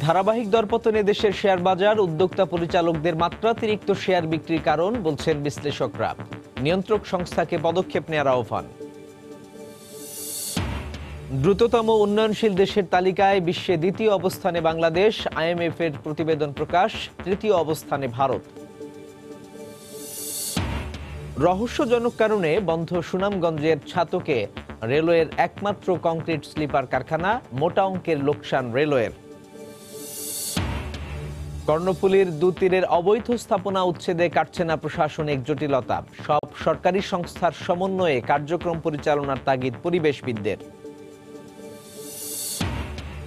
ধারাবাহিক দরপতনে দেশের শেয়ার বাজার, উদ্যোক্তা পরিচালকদের মাত্রাতিরিক্ত শেয়ার বিক্রির কারণ বলছেন বিশ্লেষকরা। নিয়ন্ত্রক সংস্থাকে পদক্ষেপ নেওয়ার আহ্বান। দ্রুততম উন্নয়নশীল দেশের তালিকায় বিশ্বে দ্বিতীয় অবস্থানে বাংলাদেশ, আইএমএফ এর প্রতিবেদন প্রকাশ। তৃতীয় অবস্থানে ভারত। রহস্যজনক কারণে বন্ধ সুনামগঞ্জের ছাতকে রেলওয়ের একমাত্র কংক্রিট স্লিপার কারখানা, মোটা অঙ্কের লোকসান রেলওয়ের। কর্ণফুলীর দুতীরের অবৈধ স্থাপনা উচ্ছেদে কাটছে না প্রশাসনিক জটিলতা। সব সরকারি সংস্থার সমন্বয়ে কার্যক্রম পরিচালনার তাগিদ পরিবেশবিদদের।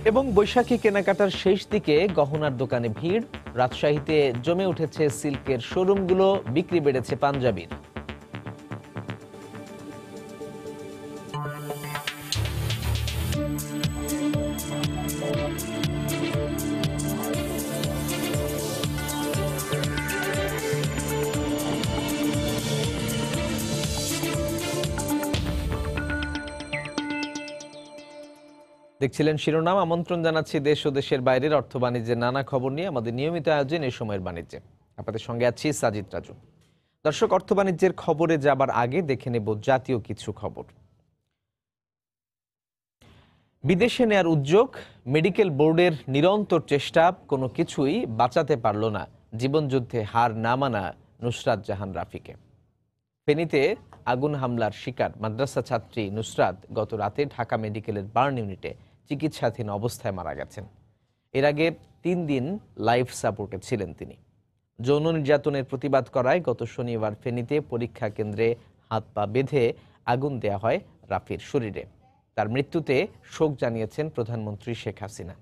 এবং বৈশাখী কেনাকাটার শেষ দিকে গহনার দোকানে ভিড়। রাজশাহীতে জমে উঠেছে সিল্কের শোরুমগুলো, বিক্রি বেড়েছে পাঞ্জাবির। দেখছিলেন শিরোনাম। আমন্ত্রণ জানাচ্ছি দেশ ও দেশের বাইরের অর্থ বাণিজ্যের নানা খবর নিয়ে আমাদের নিয়মিত আয়োজন এই সময়ের বাণিজ্যে। আপনাদের সঙ্গে আছি সাজিদ রাজু। দর্শক, অর্থ বাণিজ্যের খবরে যাবার আগে দেখে নেব জাতীয় কিছু খবর। বিদেশে নেয়ার উদ্যোগ, মেডিকেল বোর্ডের নিরন্তর চেষ্টা, কোনো কিছুই বাঁচাতে পারল না জীবনযুদ্ধে হার না মানা নুসরাত জাহান রাফিকে। ফেনীতে আগুন হামলার শিকার মাদ্রাসা ছাত্রী নুসরাত গত রাতে ঢাকা মেডিকেলের বার্ন ইউনিটে চিকিৎসাধীন অবস্থায় মারা গেছেন। এর আগে 3 দিন লাইফ সাপোর্টে ছিলেন তিনি। যৌন নির্যাতনের প্রতিবাদ করায় গত শনিবার ফেনীতে পরীক্ষা কেন্দ্রে হাত পা বেঁধে আগুন দেয়া হয় রাফির শরীরে। তার মৃত্যুতে শোক জানিয়েছেন প্রধানমন্ত্রী শেখ হাসিনা।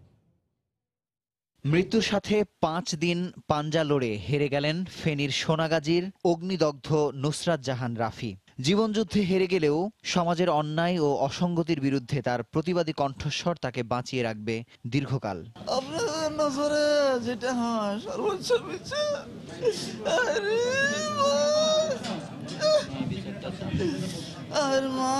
মৃত্যুর সাথে 5 দিন পাঞ্জা লড়ে হেরে গেলেন ফেনীর সোনাগাজীর অগ্নিদগ্ধ নুসরাত জাহান রাফি। জীবনযুদ্ধে হেরে গেলেও সমাজের অন্যায় ও অসঙ্গতির বিরুদ্ধে তার প্রতিবাদী কণ্ঠস্বর তাকে বাঁচিয়ে রাখবে দীর্ঘকাল। আপনাদের নজরে যেটা হয় সর্বোচ্চ বিচার। আর মা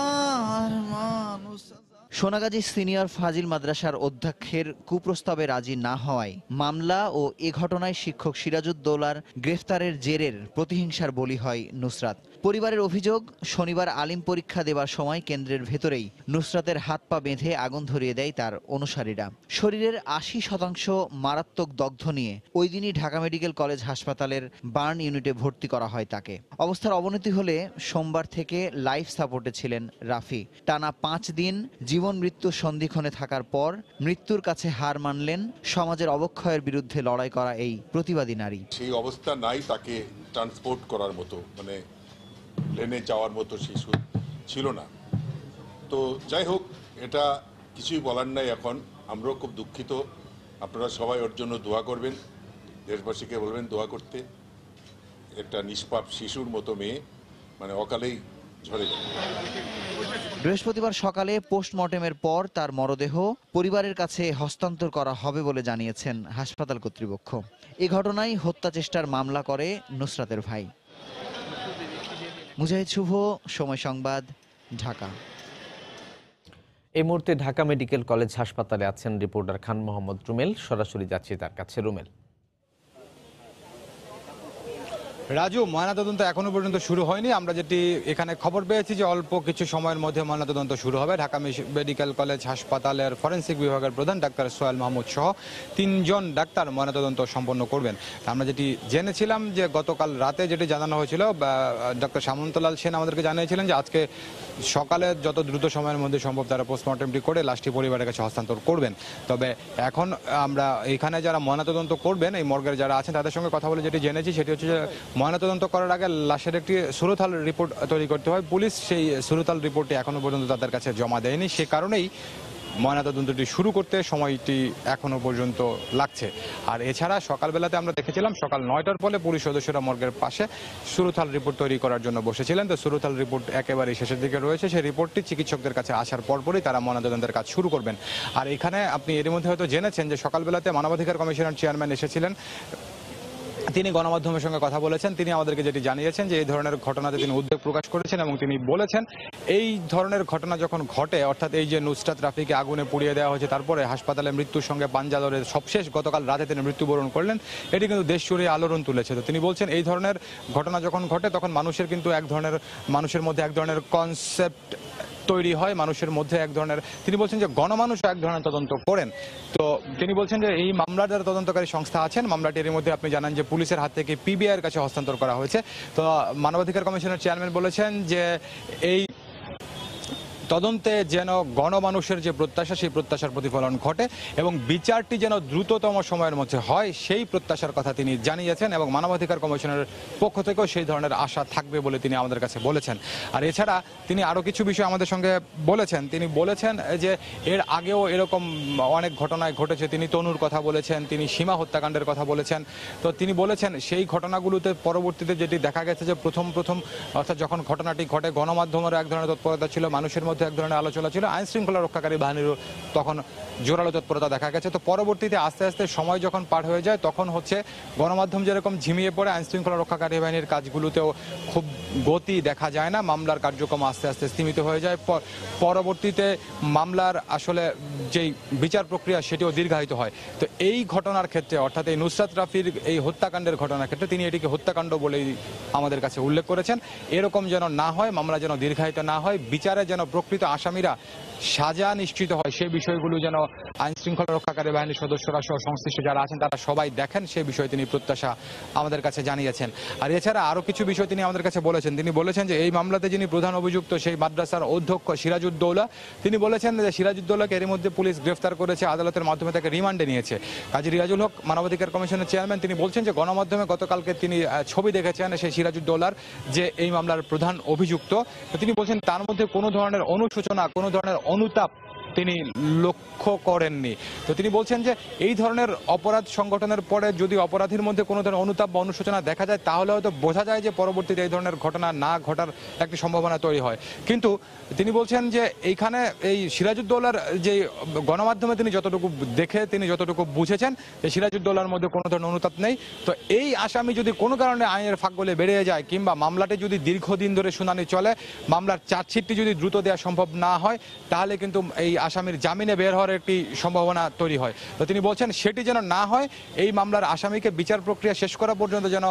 সোনাগাজী সিনিয়র ফাজিল মাদ্রাসার অধ্যক্ষের কুপ্রস্তাবে রাজি না হওয়ায় মামলা ও এ ঘটনায় শিক্ষক সিরাজউদ্দৌলার গ্রেফতারের জেরের প্রতিহিংসার বলি হয় নুসরাত। পরিবারের অভিযোগ, শনিবার আলিম পরীক্ষা দেওয়ার সময় কেন্দ্রের ভেতরেই নুসরাতের হাত পা বেঁধে আগুন ধরিয়ে দেয় তার অনুসারীরা। শরীরের 80% মারাত্মক দগ্ধ নিয়ে ওই দিনই ঢাকা মেডিকেল কলেজ হাসপাতালের বার্ন ইউনিটে ভর্তি করা হয় তাকে। অবস্থার অবনতি হলে সোমবার থেকে লাইফ সাপোর্টে ছিলেন রাফি। টানা 5 দিন জীবন মৃত্যু সন্ধিক্ষণে থাকার পর মৃত্যুর কাছে হার মানলেন সমাজের অবক্ষয়ের বিরুদ্ধে লড়াই করা এই প্রতিবাদী নারী। সেই অবস্থা নাই তাকে ট্রান্সপোর্ট করার মতো, মানে প্লেনে যাওয়ার মতো শিশু ছিল না। তো যাই হোক, এটা কিছুই বলার নাই। এখন আমরাও খুব দুঃখিত। আপনারা সবাই ওর জন্য দোয়া করবেন, দেশবাসীকে বলবেন দোয়া করতে। একটা নিষ্পাপ শিশুর মতো মেয়ে মানে অকালেই ঝরে যাবে। বৃহস্পতিবার সকালে পোস্টমর্টেমের পর তার মরদেহ পরিবারের কাছে হস্তান্তর করা হবে বলে জানিয়েছেন হাসপাতাল কর্তৃপক্ষ। এ ঘটনায় হত্যা চেষ্টার মামলা করে নুসরাতের ভাই। মুজাহিদ শুভ, সময় সংবাদ, ঢাকা। এই মুহূর্তে ঢাকা মেডিকেল কলেজ হাসপাতালে আছেন রিপোর্টার খান মোহাম্মদ রুমেল। সরাসরি যাচ্ছি তার কাছে। রুমেল। রাজু, ময়নাতদন্ত এখনো পর্যন্ত শুরু হয়নি। আমরা যেটি এখানে খবর পেয়েছি যে অল্প কিছু সময়ের মধ্যে ময়নাতদন্ত শুরু হবে। ঢাকা মেডিকেল কলেজ হাসপাতালের ফরেন্সিক বিভাগের প্রধান ডাক্তার সোহেল মাহমুদ সহ 3 জন ডাক্তার ময়নাতদন্ত সম্পন্ন করবেন। আমরা যেটি জেনেছিলাম যে গতকাল রাতে যেটি জানানো হয়েছিল, ডক্টর সামন্তলাল সেন আমাদেরকে জানিয়েছিলেন যে আজকে সকালে যত দ্রুত সময়ের মধ্যে সম্ভব তারা পোস্টমর্টেমটি করে লাশটি পরিবারের কাছে হস্তান্তর করবেন। তবে এখন আমরা এখানে যারা ময়নাতদন্ত করবেন, এই মর্গের যারা আছেন তাদের সঙ্গে কথা বলে যেটি জেনেছি সেটি হচ্ছে যে ময়নাতদন্ত করার আগে লাশের একটি সুরতাল রিপোর্ট তৈরি করতে হয়। পুলিশ সেই সুরতাল রিপোর্টটি এখনো পর্যন্ত তাদের কাছে জমা দেয়নি। সে কারণেই ময়নাতদন্তটি শুরু করতে সময়টি এখনো পর্যন্ত লাগছে। আর এছাড়া সকালবেলাতে আমরা দেখেছিলাম সকাল 9টার পরে পুলিশ সদস্যরা মর্গের পাশে সুরতাল রিপোর্ট তৈরি করার জন্য বসেছিলেন। তো সুরতাল রিপোর্ট একেবারেই শেষের দিকে রয়েছে। সেই রিপোর্টটি চিকিৎসকদের কাছে আসার পরপরই তারা ময়নাতদন্তের কাজ শুরু করবেন। আর এখানে আপনি এর মধ্যে হয়তো জেনেছেন যে সকালবেলাতে মানবাধিকার কমিশনের চেয়ারম্যান এসেছিলেন তিনি গণমাধ্যমের সঙ্গে কথা বলেছেন। তিনি আমাদেরকে যেটি জানিয়েছেন যে এই ধরনের ঘটনাতে তিনি উদ্বেগ প্রকাশ করেছেন এবং তিনি বলেছেন এই ধরনের ঘটনা যখন ঘটে, অর্থাৎ এই যে নুসরাত রাফিকে আগুনে পুড়িয়ে দেওয়া হয়েছে, তারপরে হাসপাতালে মৃত্যুর সঙ্গে পাঞ্জা লড়ে সবশেষ গতকাল রাতে তিনি মৃত্যুবরণ করলেন, এটি কিন্তু দেশ জুড়ে আলোড়ন তুলেছে। তো তিনি বলছেন এই ধরনের ঘটনা যখন ঘটে তখন মানুষের মধ্যে এক ধরনের কনসেপ্ট তৈরি হয়, মানুষের মধ্যে এক ধরনের, তিনি বলছেন যে গণমানুষও এক ধরনের তদন্ত করেন। তো তিনি বলছেন যে এই মামলার যারা তদন্তকারী সংস্থা আছেন, মামলাটির মধ্যে আপনি জানান যে পুলিশের হাত থেকে পিবিআই এর কাছে হস্তান্তর করা হয়েছে। তো মানবাধিকার কমিশনের চেয়ারম্যান বলেছেন যে এই তদন্তে যেন গণমানুষের যে প্রত্যাশা, সেই প্রত্যাশার প্রতিফলন ঘটে এবং বিচারটি যেন দ্রুততম সময়ের মধ্যে হয়, সেই প্রত্যাশার কথা তিনি জানিয়েছেন এবং মানবাধিকার কমিশনের পক্ষ থেকেও সেই ধরনের আশা থাকবে বলে তিনি আমাদের কাছে বলেছেন। আর এছাড়া তিনি আরও কিছু বিষয় আমাদের সঙ্গে বলেছেন। তিনি বলেছেন যে এর আগেও এরকম অনেক ঘটনায় ঘটেছে। তিনি তনুর কথা বলেছেন, তিনি সীমা হত্যাকাণ্ডের কথা বলেছেন। তো তিনি বলেছেন সেই ঘটনাগুলোতে পরবর্তীতে যেটি দেখা গেছে যে প্রথম অর্থাৎ যখন ঘটনাটি ঘটে গণমাধ্যমের এক ধরনের তৎপরতা ছিল, মানুষের মধ্যে এক ধরনের আলোচনা ছিল, আইন শৃঙ্খলা রক্ষাকারী বাহিনীরও তখন জোরালো তৎপরতা দেখা গেছে। তো পরবর্তীতে আস্তে আস্তে সময় যখন পার হয়ে যায় তখন হচ্ছে গণমাধ্যম যেরকম ঝিমিয়ে পড়ে, আইন শৃঙ্খলা রক্ষাকারী বাহিনীর কাজগুলোতেও খুব গতি দেখা যায় না, মামলার কার্যক্রম আস্তে আস্তে স্তীমিত হয়ে যায়। পরবর্তীতে মামলার আসলে যেই বিচার প্রক্রিয়া সেটিও দীর্ঘায়িত হয়। তো এই ঘটনার ক্ষেত্রে, অর্থাৎ এই নুসরাত রাফির এই হত্যাকাণ্ডের ঘটনার ক্ষেত্রে তিনি এটিকে হত্যাকাণ্ড বলেই আমাদের কাছে উল্লেখ করেছেন। এরকম যেন না হয়, মামলা যেন দীর্ঘায়িত না হয়, বিচারে যেন প্রকৃত আসামিরা সাজা নিশ্চিত হয়, সেই বিষয়গুলো যেন আইন শৃঙ্খলা রক্ষাকারী বাহিনীর সদস্যরা সহ সংশ্লিষ্ট যারা আছেন তারা সবাই দেখেন, সেই বিষয়ে তিনি প্রত্যাশা আমাদের কাছে জানিয়েছেন। আর এছাড়া আরও কিছু বিষয় তিনি আমাদের কাছে বলেছেন। তিনি বলেছেন যে এই মামলাতে যিনি প্রধান অভিযুক্ত সেই মাদ্রাসার অধ্যক্ষ সিরাজউদ্দৌলা, তিনি বলেছেন যে সিরাজউদ্দৌলাকে এর মধ্যে পুলিশ গ্রেফতার করেছে, আদালতের মাধ্যমে তাকে রিমান্ডে নিয়েছে। কাজী রিয়াজুল হক মানবাধিকার কমিশনের চেয়ারম্যান, তিনি বলছেন যে গণমাধ্যমে গতকালকে তিনি ছবি দেখেছেন সেই সিরাজউদ্দৌলার যে এই মামলার প্রধান অভিযুক্ত। তিনি বলছেন তার মধ্যে কোনো ধরনের অনুশোচনা, কোনো ধরনের অনুতাপ তিনি লক্ষ্য করেননি। তো তিনি বলছেন যে এই ধরনের অপরাধ সংগঠনের পরে যদি অপরাধীর মধ্যে কোনো ধরনের অনুতাপ বা অনুশোচনা দেখা যায় তাহলে হয়তো বোঝা যায় যে পরবর্তীতে এই ধরনের ঘটনা না ঘটার একটি সম্ভাবনা তৈরি হয়। কিন্তু তিনি বলছেন যে এইখানে এই সিরাজউদ্দৌলার যে গণমাধ্যমে তিনি যতটুকু দেখে, তিনি যতটুকু বুঝেছেন যে সিরাজউদ্দৌলার মধ্যে কোনো ধরনের অনুতাপ নেই। তো এই আসামি যদি কোনো কারণে আইনের ফাঁক গলে বেরিয়ে যায় কিংবা মামলাটি যদি দীর্ঘদিন ধরে শুনানি চলে, মামলার চার্জশিটটি যদি দ্রুত দেওয়া সম্ভব না হয়, তাহলে কিন্তু এই আসামির জামিনে বের হওয়ার একটি সম্ভাবনা তৈরি হয়। তো তিনি বলছেন সেটি যেন না হয়, এই মামলার আসামিকে বিচার প্রক্রিয়া শেষ করা পর্যন্ত যেন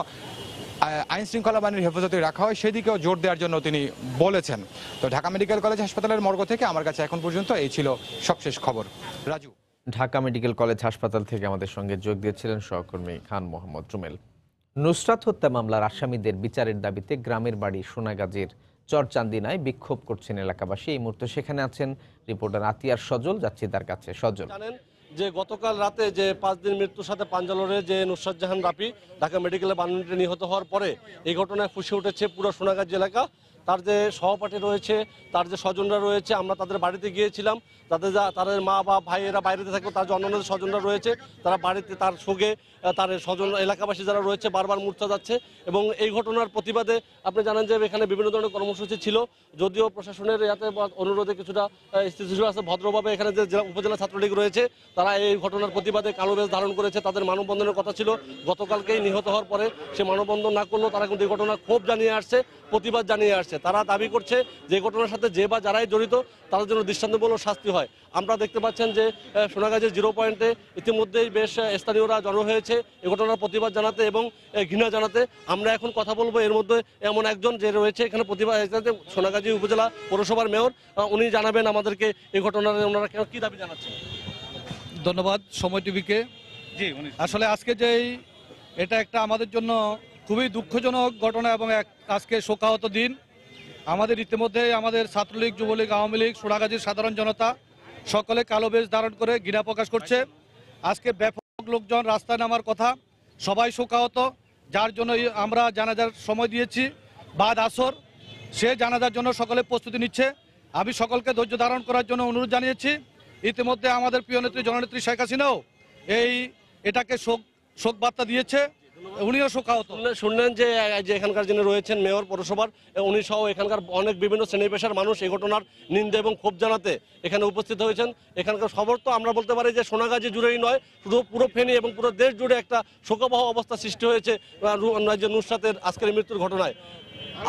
আইন শৃঙ্খলা বাহিনীর হেফাজতে রাখা হয়, সেদিকেও জোর দেওয়ার জন্য তিনি বলেছেন। তো ঢাকা মেডিকেল কলেজ হাসপাতালের মর্গ থেকে আমার কাছে এখন পর্যন্ত এই ছিল সবশেষ খবর। রাজু। ঢাকা মেডিকেল কলেজ হাসপাতাল থেকে আমাদের সঙ্গে যোগ দিয়েছিলেন সহকর্মী খান মোহাম্মদ রুমেল। নুসরাত হত্যা মামলার আসামিদের বিচারের দাবিতে গ্রামের বাড়ি সোনাগাজীর চরচান্দিনায় বিক্ষোভ করছেন এলাকাবাসী। এই মুহূর্তে সেখানে আছেন রিপোর্টার আতিয়ার সজল, যাচ্ছি তার কাছে। সজল, জানেন যে গতকাল রাতে যে 5 দিন মৃত্যুর সাথে পাঞ্জা লড়ে যে নুসরাত জাহান রাফি ঢাকা মেডিকেলে বানুনিতে নিহত হওয়ার পরে এই ঘটনায় ফুঁসে উঠেছে পুরো সোনাগাজী এলাকা। তার যে সহপাঠী রয়েছে, তার যে স্বজনরা রয়েছে, আমরা তাদের বাড়িতে গিয়েছিলাম। তাদের মা বা ভাইয়েরা বাইরেতে থাকবে, তার যে অন্যান্য স্বজনরা রয়েছে তারা বাড়িতে তার শোকে তার স্বজন এলাকাবাসী যারা রয়েছে বারবার মূর্ছা যাচ্ছে। এবং এই ঘটনার প্রতিবাদে আপনি জানেন যে এখানে বিভিন্ন ধরনের কর্মসূচি ছিল, যদিও প্রশাসনের ইয়াতে অনুরোধে কিছুটা স্থিতিশীল আছে। ভদ্রভাবে এখানে যে উপজেলা ছাত্রলীগ রয়েছে তারা এই ঘটনার প্রতিবাদে কালো বেশ ধারণ করেছে। তাদের মানববন্ধনের কথা ছিল গতকালকেই, নিহত হওয়ার পরে সে মানববন্ধন না করলেও তারা কিন্তু এই ঘটনার ক্ষোভ জানিয়ে আসছে, প্রতিবাদ জানিয়ে আসছে। তারা দাবি করছে যে ঘটনার সাথে যে বা যারাই জড়িত তাদের জন্য দৃষ্টান্তমূলক শাস্তি হয়। আমরা দেখতে পাচ্ছেন যে সোনাগাজীর 0 পয়েন্টে ইতিমধ্যেই বেশ স্থানীয়রা জড়ো হয়েছে এই ঘটনার প্রতিবাদ জানাতে এবং ঘৃণা জানাতে। আমরা এখন কথা বলবো এর মধ্যে এমন একজন যে রয়েছে এখানে প্রতিবাদ, সোনাগাজী উপজেলা পৌরসভার মেয়র, উনি জানাবেন আমাদেরকে এই ঘটনার ওনারা কি দাবি জানাচ্ছেন। ধন্যবাদ সময় টিভিকে। জি, আসলে আজকে এটা একটা আমাদের জন্য খুবই দুঃখজনক ঘটনা এবং আজকে শোকাহত দিন। আমাদের ইতিমধ্যে আমাদের ছাত্রলীগ, যুবলীগ, আওয়ামী লীগ, সোনাগাজীর সাধারণ জনতা সকলে কালো বেশ ধারণ করে ঘৃণা প্রকাশ করছে। আজকে ব্যাপক লোকজন রাস্তায় নামার কথা, সবাই শোকাহত, যার জন্য আমরা জানাজার সময় দিয়েছি বাদ আসর। সে জানাজার জন্য সকলে প্রস্তুতি নিচ্ছে। আমি সকলকে ধৈর্য ধারণ করার জন্য অনুরোধ জানিয়েছি। ইতিমধ্যে আমাদের প্রিয় নেত্রী জননেত্রী শেখ হাসিনাও এটাকে শোক বার্তা দিয়েছে। উনিও শোকাহত। শুনলেন যে এখানকার যিনি রয়েছেন মেয়র পৌরসভার, উনি সহ এখানকার অনেক বিভিন্ন শ্রেণী পেশার মানুষ এই ঘটনার নিন্দা এবং ক্ষোভ জানাতে এখানে উপস্থিত হয়েছেন। এখানকার খবর তো আমরা বলতে পারি যে সোনাগাজী জুড়েই নয়, শুধু পুরো ফেনী এবং পুরো দেশ জুড়ে একটা শোকাবহ অবস্থা সৃষ্টি হয়েছে নুসরাতের আজকের মৃত্যুর ঘটনায়।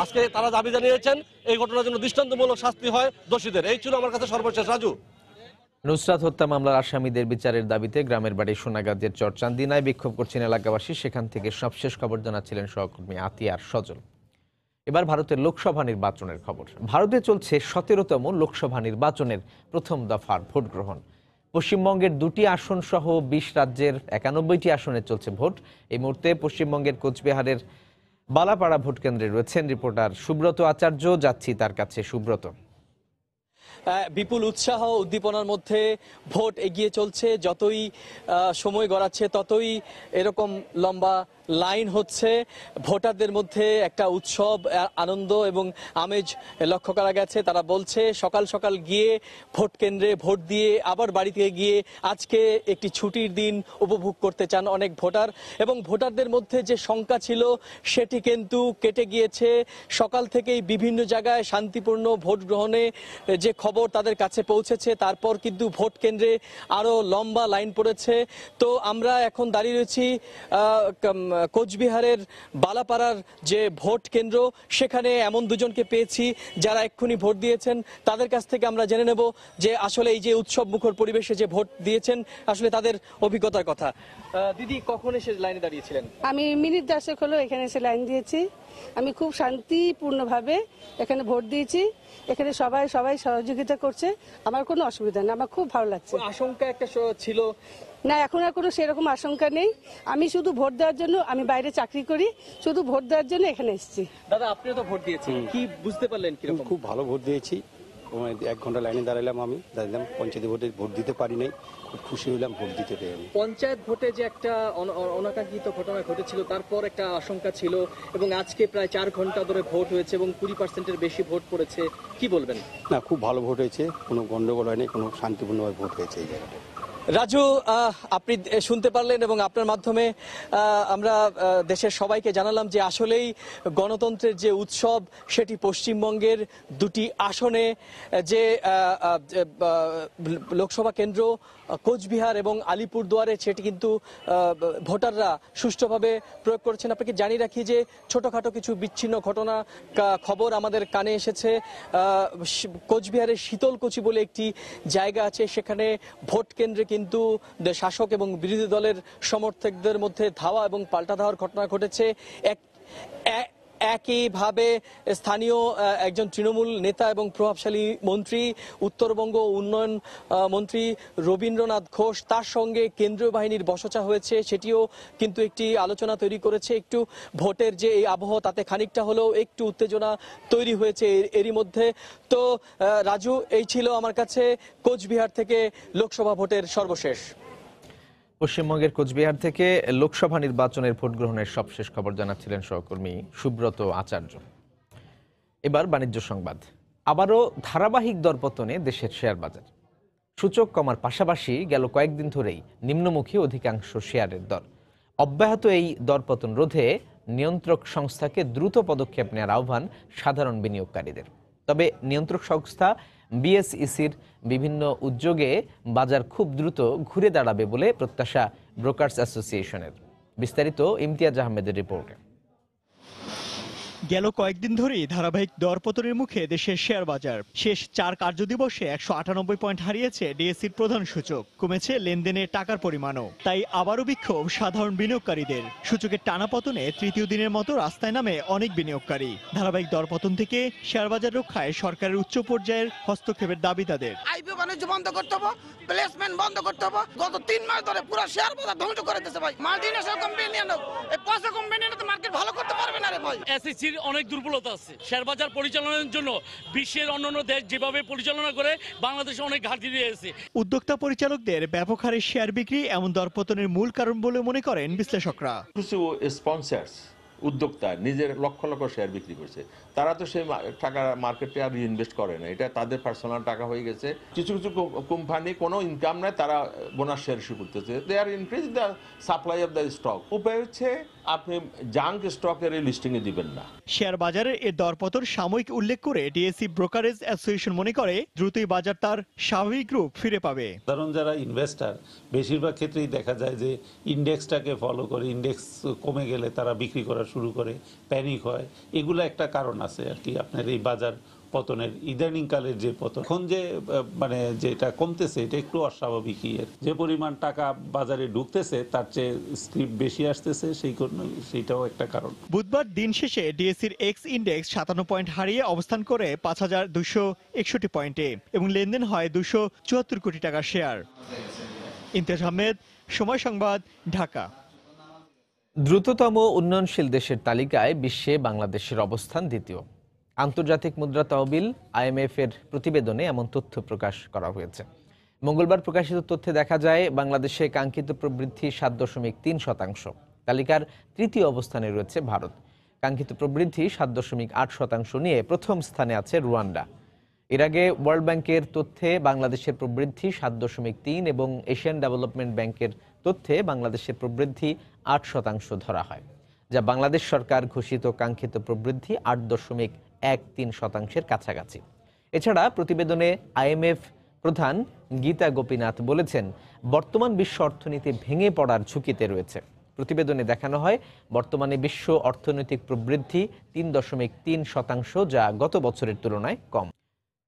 আজকে তারা দাবি জানিয়েছেন এই ঘটনার জন্য দৃষ্টান্তমূলক শাস্তি হয় দোষীদের। এই ছিল আমার কাছে সর্বশেষ। রাজু, নুসরাত হত্যা মামলার আসামিদের বিচারের দাবিতে গ্রামের বাড়ি সোনাগাজীর চরচান্দিনায় বিক্ষোভ করছেন এলাকাবাসী। সেখান থেকে সবশেষ খবর জানাচ্ছিলেন সহকর্মী আতিয়ার সজল। এবার ভারতের লোকসভা নির্বাচনের খবর। ভারতে চলছে 17তম লোকসভা নির্বাচনের প্রথম দফার ভোট গ্রহণ। পশ্চিমবঙ্গের 2টি আসন সহ 20 রাজ্যের 91টি আসনে চলছে ভোট। এই মুহূর্তে পশ্চিমবঙ্গের কোচবিহারের বালাপাড়া ভোট কেন্দ্রে রয়েছেন রিপোর্টার সুব্রত আচার্য। যাচ্ছি তার কাছে। সুব্রত, বিপুল উৎসাহ উদ্দীপনার মধ্যে ভোট এগিয়ে চলছে। যতই সময় গড়াচ্ছে ততই এরকম লম্বা লাইন হচ্ছে। ভোটারদের মধ্যে একটা উৎসব, আনন্দ এবং আমেজ লক্ষ্য করা গেছে। তারা বলছে সকাল সকাল গিয়ে ভোট কেন্দ্রে ভোট দিয়ে আবার বাড়িতে গিয়ে আজকে একটি ছুটির দিন উপভোগ করতে চান অনেক ভোটার। এবং ভোটারদের মধ্যে যে শঙ্কা ছিল সেটি কিন্তু কেটে গিয়েছে। সকাল থেকেই বিভিন্ন জায়গায় শান্তিপূর্ণ ভোট গ্রহণে যে খবর তাদের কাছে পৌঁছেছে, তারপর কিন্তু ভোট কেন্দ্রে আরো লম্বা লাইন পড়েছে। তো আমরা এখন দাঁড়িয়ে রয়েছি কোচবিহারের বালাপাড়ার যে ভোট কেন্দ্র, সেখানে এমন দুজনকে পেয়েছি যারা এক্ষুনি ভোট দিয়েছেন। তাদের কাছ থেকে আমরা জেনে নেব যে আসলে এই যে উৎসব মুখর পরিবেশে যে ভোট দিয়েছেন আসলে তাদের অভিজ্ঞতার কথা। দিদি, কখন এসে লাইনে দাঁড়িয়েছিলেন? আমি মিনিট 10 হলো এখানে এসে লাইন দিয়েছি। আমি খুব শান্তিপূর্ণভাবে এখানে ভোট দিয়েছি। এখানে সবাই সহযোগিতা করছে, আমার কোনো অসুবিধা নেই, আমার খুব ভালো লাগছে। আশঙ্কা একটা ছিল না, এখন আর কোনো সেরকম আশঙ্কা নেই। আমি শুধু ভোট দেওয়ার জন্য, আমি বাইরে চাকরি করি, শুধু ভোট দেওয়ার জন্য এখানে এসেছি। দাদা, আপনিও তো ভোট দিয়েছেন, কি বুঝতে পারলেন কিরকম? খুব ভালো ভোট দিয়েছি। 1 ঘন্টা লাইনে দাঁড়ালাম, পঞ্চায়েত ভোটে ভোট দিতে পারি নাই, খুব খুশি হলাম ভোট দিতে পেরে। পঞ্চায়েত ভোটে যে একটা অনাকাঙ্ক্ষিত ঘটনা ঘটেছিল, তারপর একটা আশঙ্কা ছিল, এবং আজকে প্রায় 4 ঘন্টা ধরে ভোট হয়েছে এবং 20%-এর বেশি ভোট পড়েছে, কি বলবেন? না, খুব ভালো ভোট হয়েছে, কোনো গন্ডগোল হয়নি, কোনো শান্তিপূর্ণভাবে ভোট হয়েছে এই জায়গাটা। রাজু, আপনি শুনতে পারলেন এবং আপনার মাধ্যমে আমরা দেশের সবাইকে জানালাম যে আসলেই গণতন্ত্রের যে উৎসব সেটি পশ্চিমবঙ্গের 2টি আসনে, যে লোকসভা কেন্দ্র কোচবিহার এবং আলিপুরদুয়ারে, সেটি কিন্তু ভোটাররা সুষ্ঠুভাবে প্রয়োগ করেছেন। আপনাকে জানিয়ে রাখি যে ছোটখাটো কিছু বিচ্ছিন্ন ঘটনা খবর আমাদের কানে এসেছে। কোচবিহারের শীতলকুচি বলে একটি জায়গা আছে, সেখানে ভোট কেন্দ্রে কিন্তু শাসক এবং বিরোধী দলের সমর্থকদের মধ্যে ধাওয়া এবং পাল্টা ধাওয়ার ঘটনা ঘটেছে। একইভাবে স্থানীয় একজন তৃণমূল নেতা এবং প্রভাবশালী মন্ত্রী, উত্তরবঙ্গ উন্নয়ন মন্ত্রী রবীন্দ্রনাথ ঘোষ, তার সঙ্গে কেন্দ্রীয় বাহিনীর বচসা হয়েছে, সেটিও কিন্তু একটি আলোচনা তৈরি করেছে। একটু ভোটের যে এই আবহ, তাতে খানিকটা হলেও একটু উত্তেজনা তৈরি হয়েছে এরই মধ্যে। তো রাজু, এই ছিল আমার কাছে কোচবিহার থেকে লোকসভা ভোটের সর্বশেষ। পশ্চিমবঙ্গের কোচবিহার থেকে লোকসভা নির্বাচনের ভোট গ্রহণের সবশেষ খবর জানাচ্ছিলেন সহকর্মী সুব্রত আচার্য। এবার বাণিজ্য সংবাদ। আবারও ধারাবাহিক দরপতনে দেশের শেয়ার বাজার। সূচক কমার পাশাপাশি গেল কয়েকদিন ধরেই নিম্নমুখী অধিকাংশ শেয়ারের দর। অব্যাহত এই দরপতন রোধে নিয়ন্ত্রক সংস্থাকে দ্রুত পদক্ষেপ নেওয়ার আহ্বান সাধারণ বিনিয়োগকারীদের। তবে নিয়ন্ত্রক সংস্থা বিএসইসির বিভিন্ন উদ্যোগে বাজার খুব দ্রুত ঘুরে দাঁড়াবে বলে প্রত্যাশা ব্রোকার্স অ্যাসোসিয়েশনের। বিস্তারিত ইমতিয়াজ আহমেদের রিপোর্টে। গেল কয়েকদিন ধরেই ধারাবাহিক দরপতনের মুখে দেশের শেয়ার বাজার। শেষ 4 কার্যদিবসে 198 পয়েন্ট হারিয়েছে ডিএসসির প্রধান সূচক, কমেছে লেনদেনের টাকার পরিমাণও। তাই আবারও বিক্ষোভ সাধারণ বিনিয়োগকারীদের। সূচকের টানা পতনে তৃতীয় দিনের মতো রাস্তায় নামে অনেক বিনিয়োগকারী। ধারাবাহিক দরপতন থেকে শেয়ার বাজার রক্ষায় সরকারের উচ্চ পর্যায়ের হস্তক্ষেপের দাবি তাদের। আইপিও বাণিজ্য বন্ধ করতে হবে, প্লেসমেন্ট বন্ধ করতে হবে। গত 3 মাস ধরে পুরো শেয়ার বাজার ধ্বংস করে দিয়েছে ভাই। মাল্টিন্যাশনাল কোম্পানি এই 5 কোম্পানিরা তো মার্কেট ভালো করতে পারবে না রে ভাই। এসইসির অনেক দুর্বলতা আছে শেয়ার বাজার পরিচালনার জন্য। বিশ্বের অন্যান্য দেশ যেভাবে পরিচালনা করে বাংলাদেশে অনেক ঘাটতি রয়েছে। উদ্যোক্তা পরিচালকদের ব্যাপক হারে শেয়ার বিক্রি এমন দরপতনের মূল কারণ বলে মনে করেন বিশ্লেষকরা। কিছু স্পন্সর্স, উদ্যোক্তা নিজের লক্ষ লক্ষ শেয়ার বিক্রি করছে, তারা তো সেই টাকা মার্কেটে আর রিইনভেস্ট করে না, এটা তাদের পার্সোনাল টাকা হয়ে গেছে। কিছু কিছু কোম্পানি কোনো ইনকাম নাই, তারা বোনাস শেয়ার ইস্যু করতেছে। They are increase the supply of the stock. উপায় হচ্ছে আপনি জাঙ্ক স্টকের লিস্টিংয়ে দিবেন না। শেয়ার বাজারের এর দরপতন সাময়িক উল্লেখ করে ডিএসসি ব্রোকারেজ অ্যাসোসিয়েশন মনে করে দ্রুতই বাজার তার স্বাভাবিক রূপ ফিরে পাবে। কারণ যারা ইনভেস্টার বেশিরভাগ ক্ষেত্রেই দেখা যায় যে ইন্ডেক্সটাকে ফলো করে, ইন্ডেক্স কমে গেলে তারা বিক্রি করা শুরু করে, প্যানিক হয়। এগুলো একটা কারণ আছে আর কি আপনার এই বাজার পতনের, ইদানিংকালের যে পতন। এখন যে মানে যেটা কমতেছে এটা একটু অস্বাভাবিকই। যে পরিমাণ টাকা বাজারে ঢুকতেছে তার চেয়ে স্ক্রিপ্ট বেশি আসতেছে, সেইটাও একটা কারণ। বুধবার দিন শেষে ডিএসসির এক্স ইন্ডেক্স 57 পয়েন্ট হারিয়ে অবস্থান করে 5261 পয়েন্টে এবং লেনদেন হয় 274 কোটি টাকার শেয়ার। ইমতিয়াজ আহমেদ, সময় সংবাদ, ঢাকা। দ্রুততম উন্নয়নশীল দেশের তালিকায় বিশ্বে বাংলাদেশের অবস্থান দ্বিতীয়। আন্তর্জাতিক মুদ্রা তহবিল IMF এর প্রতিবেদনে এমন তথ্য প্রকাশ করা হয়েছে। মঙ্গলবার প্রকাশিত তথ্যে দেখা যায় বাংলাদেশে কাঙ্ক্ষিত প্রবৃদ্ধি 7.3%। তালিকার তৃতীয় অবস্থানে রয়েছে ভারত। কাঙ্ক্ষিত প্রবৃদ্ধি 7.8% নিয়ে প্রথম স্থানে আছে রুয়ান্ডা। এর আগে ওয়ার্ল্ড ব্যাংকের তথ্যে বাংলাদেশের প্রবৃদ্ধি 7.3 এবং এশিয়ান ডেভেলপমেন্ট ব্যাংকের তথ্যে বাংলাদেশের প্রবৃদ্ধি 8% ধরা হয়, যা বাংলাদেশ সরকার ঘোষিত কাঙ্ক্ষিত প্রবৃদ্ধি 8.13%-এর কাছাকাছি। এছাড়া প্রতিবেদনে IMF প্রধান গীতা গোপীনাথ বলেছেন, বর্তমান বিশ্ব অর্থনীতি ভেঙে পড়ার ঝুঁকিতে রয়েছে। প্রতিবেদনে দেখানো হয় বর্তমানে বিশ্ব অর্থনৈতিক প্রবৃদ্ধি 3.3%, যা গত বছরের তুলনায় কম।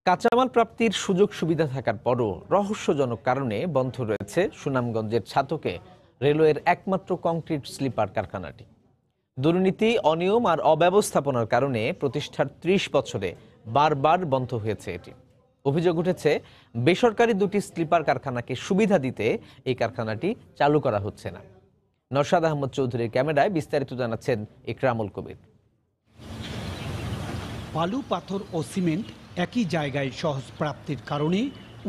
কাঁচামাল প্রাপ্তির সুযোগ সুবিধা থাকার পরও রহস্যজনক কারণে বন্ধ রয়েছে সুনামগঞ্জের ছাতকে রেলওয়ের একমাত্র কংক্রিট স্লিপার কারখানাটি। দুর্নীতি, অনিয়ম আর অব্যবস্থাপনার কারণে প্রতিষ্ঠার 30 বছরে বারবার বন্ধ হয়েছে এটি। অভিযোগ উঠেছে বেসরকারি দুটি স্লিপার কারখানাকে সুবিধা দিতে এই কারখানাটি চালু করা হচ্ছে না। নরশাদ আহমদ চৌধুরীর ক্যামেরায় বিস্তারিত জানাচ্ছেন ইকরামুল কবির। বালু, পাথর ও সিমেন্ট একই জায়গায় সহজ প্রাপ্তির কারণে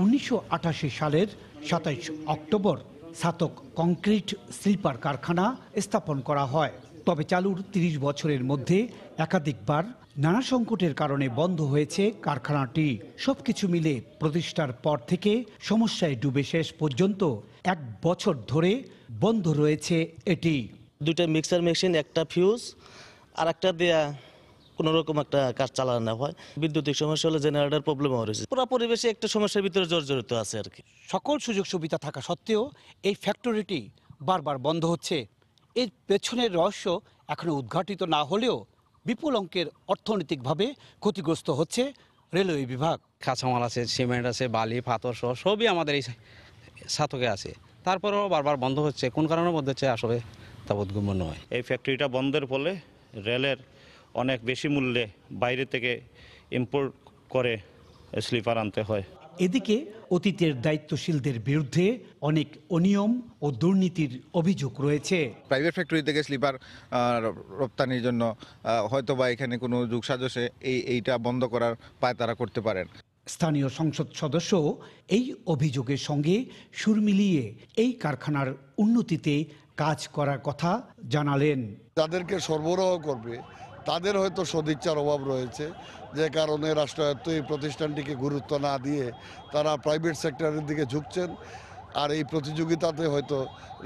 1988 সালের 27 অক্টোবর ছাতক কংক্রিট স্লিপার কারখানা স্থাপন করা হয়। তবে চালুর 30 বছরের মধ্যে একাধিকবার নানা সংকটের কারণে বন্ধ হয়েছে কারখানাটি। সবকিছু মিলে প্রতিষ্ঠার পর থেকে সমস্যায় ডুবে শেষ পর্যন্ত 1 বছর ধরে বন্ধ রয়েছে এটি। দুইটা মিক্সার মেশিন, একটা ফিউজ আর একটা দেয়া কোনো রকম একটা কাজ চালানো হয়। বিদ্যুতিক সমস্যা হলে জেনারেটর প্রবলেমও রয়েছে। পুরো পরিবেশে একটা সমস্যার ভিতরে জর্জরিত আছে আর কি। সকল সুযোগ সুবিধা থাকা সত্ত্বেও এই ফ্যাক্টরিটি বারবার বন্ধ হচ্ছে। এর পেছনের রহস্য এখনো উদ্ঘাটিত না হলেও বিপুল অঙ্কের অর্থনৈতিকভাবে ক্ষতিগ্রস্ত হচ্ছে রেলওয়ে বিভাগ। কাঁচামাল আছে, সিমেন্ট আছে, বালি, পাথর সহ সবই আমাদের এই ছাতকে আছে, তারপরেও বারবার বন্ধ হচ্ছে। কোন কারণের মধ্যে হচ্ছে আসলে তা বোধগম্য নয়। এই ফ্যাক্টরিটা বন্ধের ফলে রেলের অনেক বেশি মূল্যে বাইরে থেকে ইম্পোর্ট করে স্লিপার আনতে হয়। এদিকে অতীতের দায়িত্বশীলদের বিরুদ্ধে অনেক অনিয়ম ও দুর্নীতির অভিযোগ রয়েছে। প্রাইভেট ফ্যাক্টরি থেকে স্লিপার রপ্তানির জন্য হয়তোবা এখানে কোনো যোগসাজশে এইটা বন্ধ করার পায়তারা করতে পারেন। স্থানীয় সংসদ সদস্য এই অভিযোগের সঙ্গে সুর মিলিয়ে এই কারখানার উন্নতিতে কাজ করার কথা জানালেন। যাদেরকে সরবরাহ করবে তাদের হয়তো সদিচ্ছার অভাব রয়েছে, যে কারণে রাষ্ট্রায়ত্ত এই প্রতিষ্ঠানটিকে গুরুত্ব না দিয়ে তারা প্রাইভেট সেক্টরের দিকে ঝুঁকছেন। আর এই প্রতিযোগিতাতে হয়তো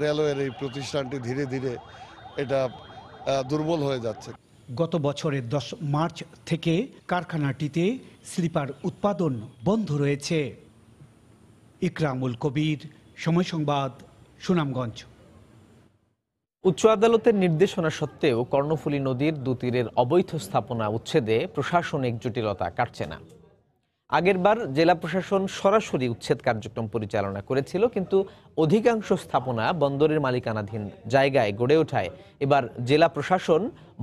রেলওয়ের এই প্রতিষ্ঠানটি ধীরে ধীরে এটা দুর্বল হয়ে যাচ্ছে। গত বছরের 10 মার্চ থেকে কারখানাটিতে স্লিপার উৎপাদন বন্ধ রয়েছে। ইকরামুল কবির, সময় সংবাদ, সুনামগঞ্জ। উচ্চ আদালতের নির্দেশনা সত্ত্বেও কর্ণফুলী নদীর দুতীরের অবৈধ স্থাপনা উচ্ছেদে প্রশাসনিক জটিলতা কাটছে না। আগেরবার জেলা প্রশাসন সরাসরি উচ্ছেদ কার্যক্রম পরিচালনা করেছিল, কিন্তু অধিকাংশ স্থাপনা বন্দরের মালিকানাধীন জায়গায় গড়ে ওঠায় এবার জেলা প্রশাসন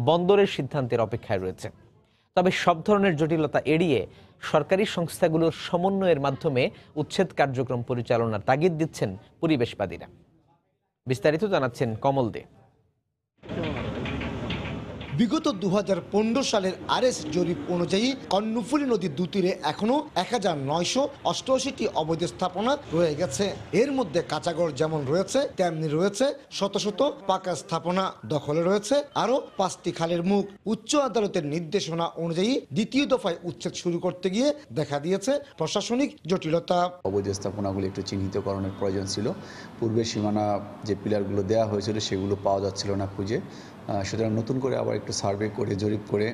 বন্দরের সিদ্ধান্তের অপেক্ষায় রয়েছে। তবে সব ধরনের জটিলতা এড়িয়ে সরকারি সংস্থাগুলোর সমন্বয়ের মাধ্যমে উচ্ছেদ কার্যক্রম পরিচালনার তাগিদ দিচ্ছেন পরিবেশবাদীরা। বিস্তারিত জানাচ্ছেন কমল দে। বিগত 2015 সালের আরএস জরিপ অনুযায়ী কর্ণফুলী নদীর দুতীরে এখনো 1988টি অবৈধ স্থাপনা রয়ে গেছে। এর মধ্যে কাঁচাগড় যেমন রয়েছে তেমনি রয়েছে শত শত পাকা স্থাপনা। দখলে রয়েছে আরো 5টি খালের মুখ। উচ্চ আদালতের নির্দেশনা অনুযায়ী দ্বিতীয় দফায় উচ্ছেদ শুরু করতে গিয়ে দেখা দিয়েছে প্রশাসনিক জটিলতা। অবৈধ স্থাপনাগুলি একটু চিহ্নিতকরণের প্রয়োজন ছিল। পূর্বের সীমানা যে পিলারগুলো দেওয়া হয়েছিল সেগুলো পাওয়া যাচ্ছিল না খুঁজে। সুতরাং নতুন করে আবার একটু সার্ভে করে জরিপ করে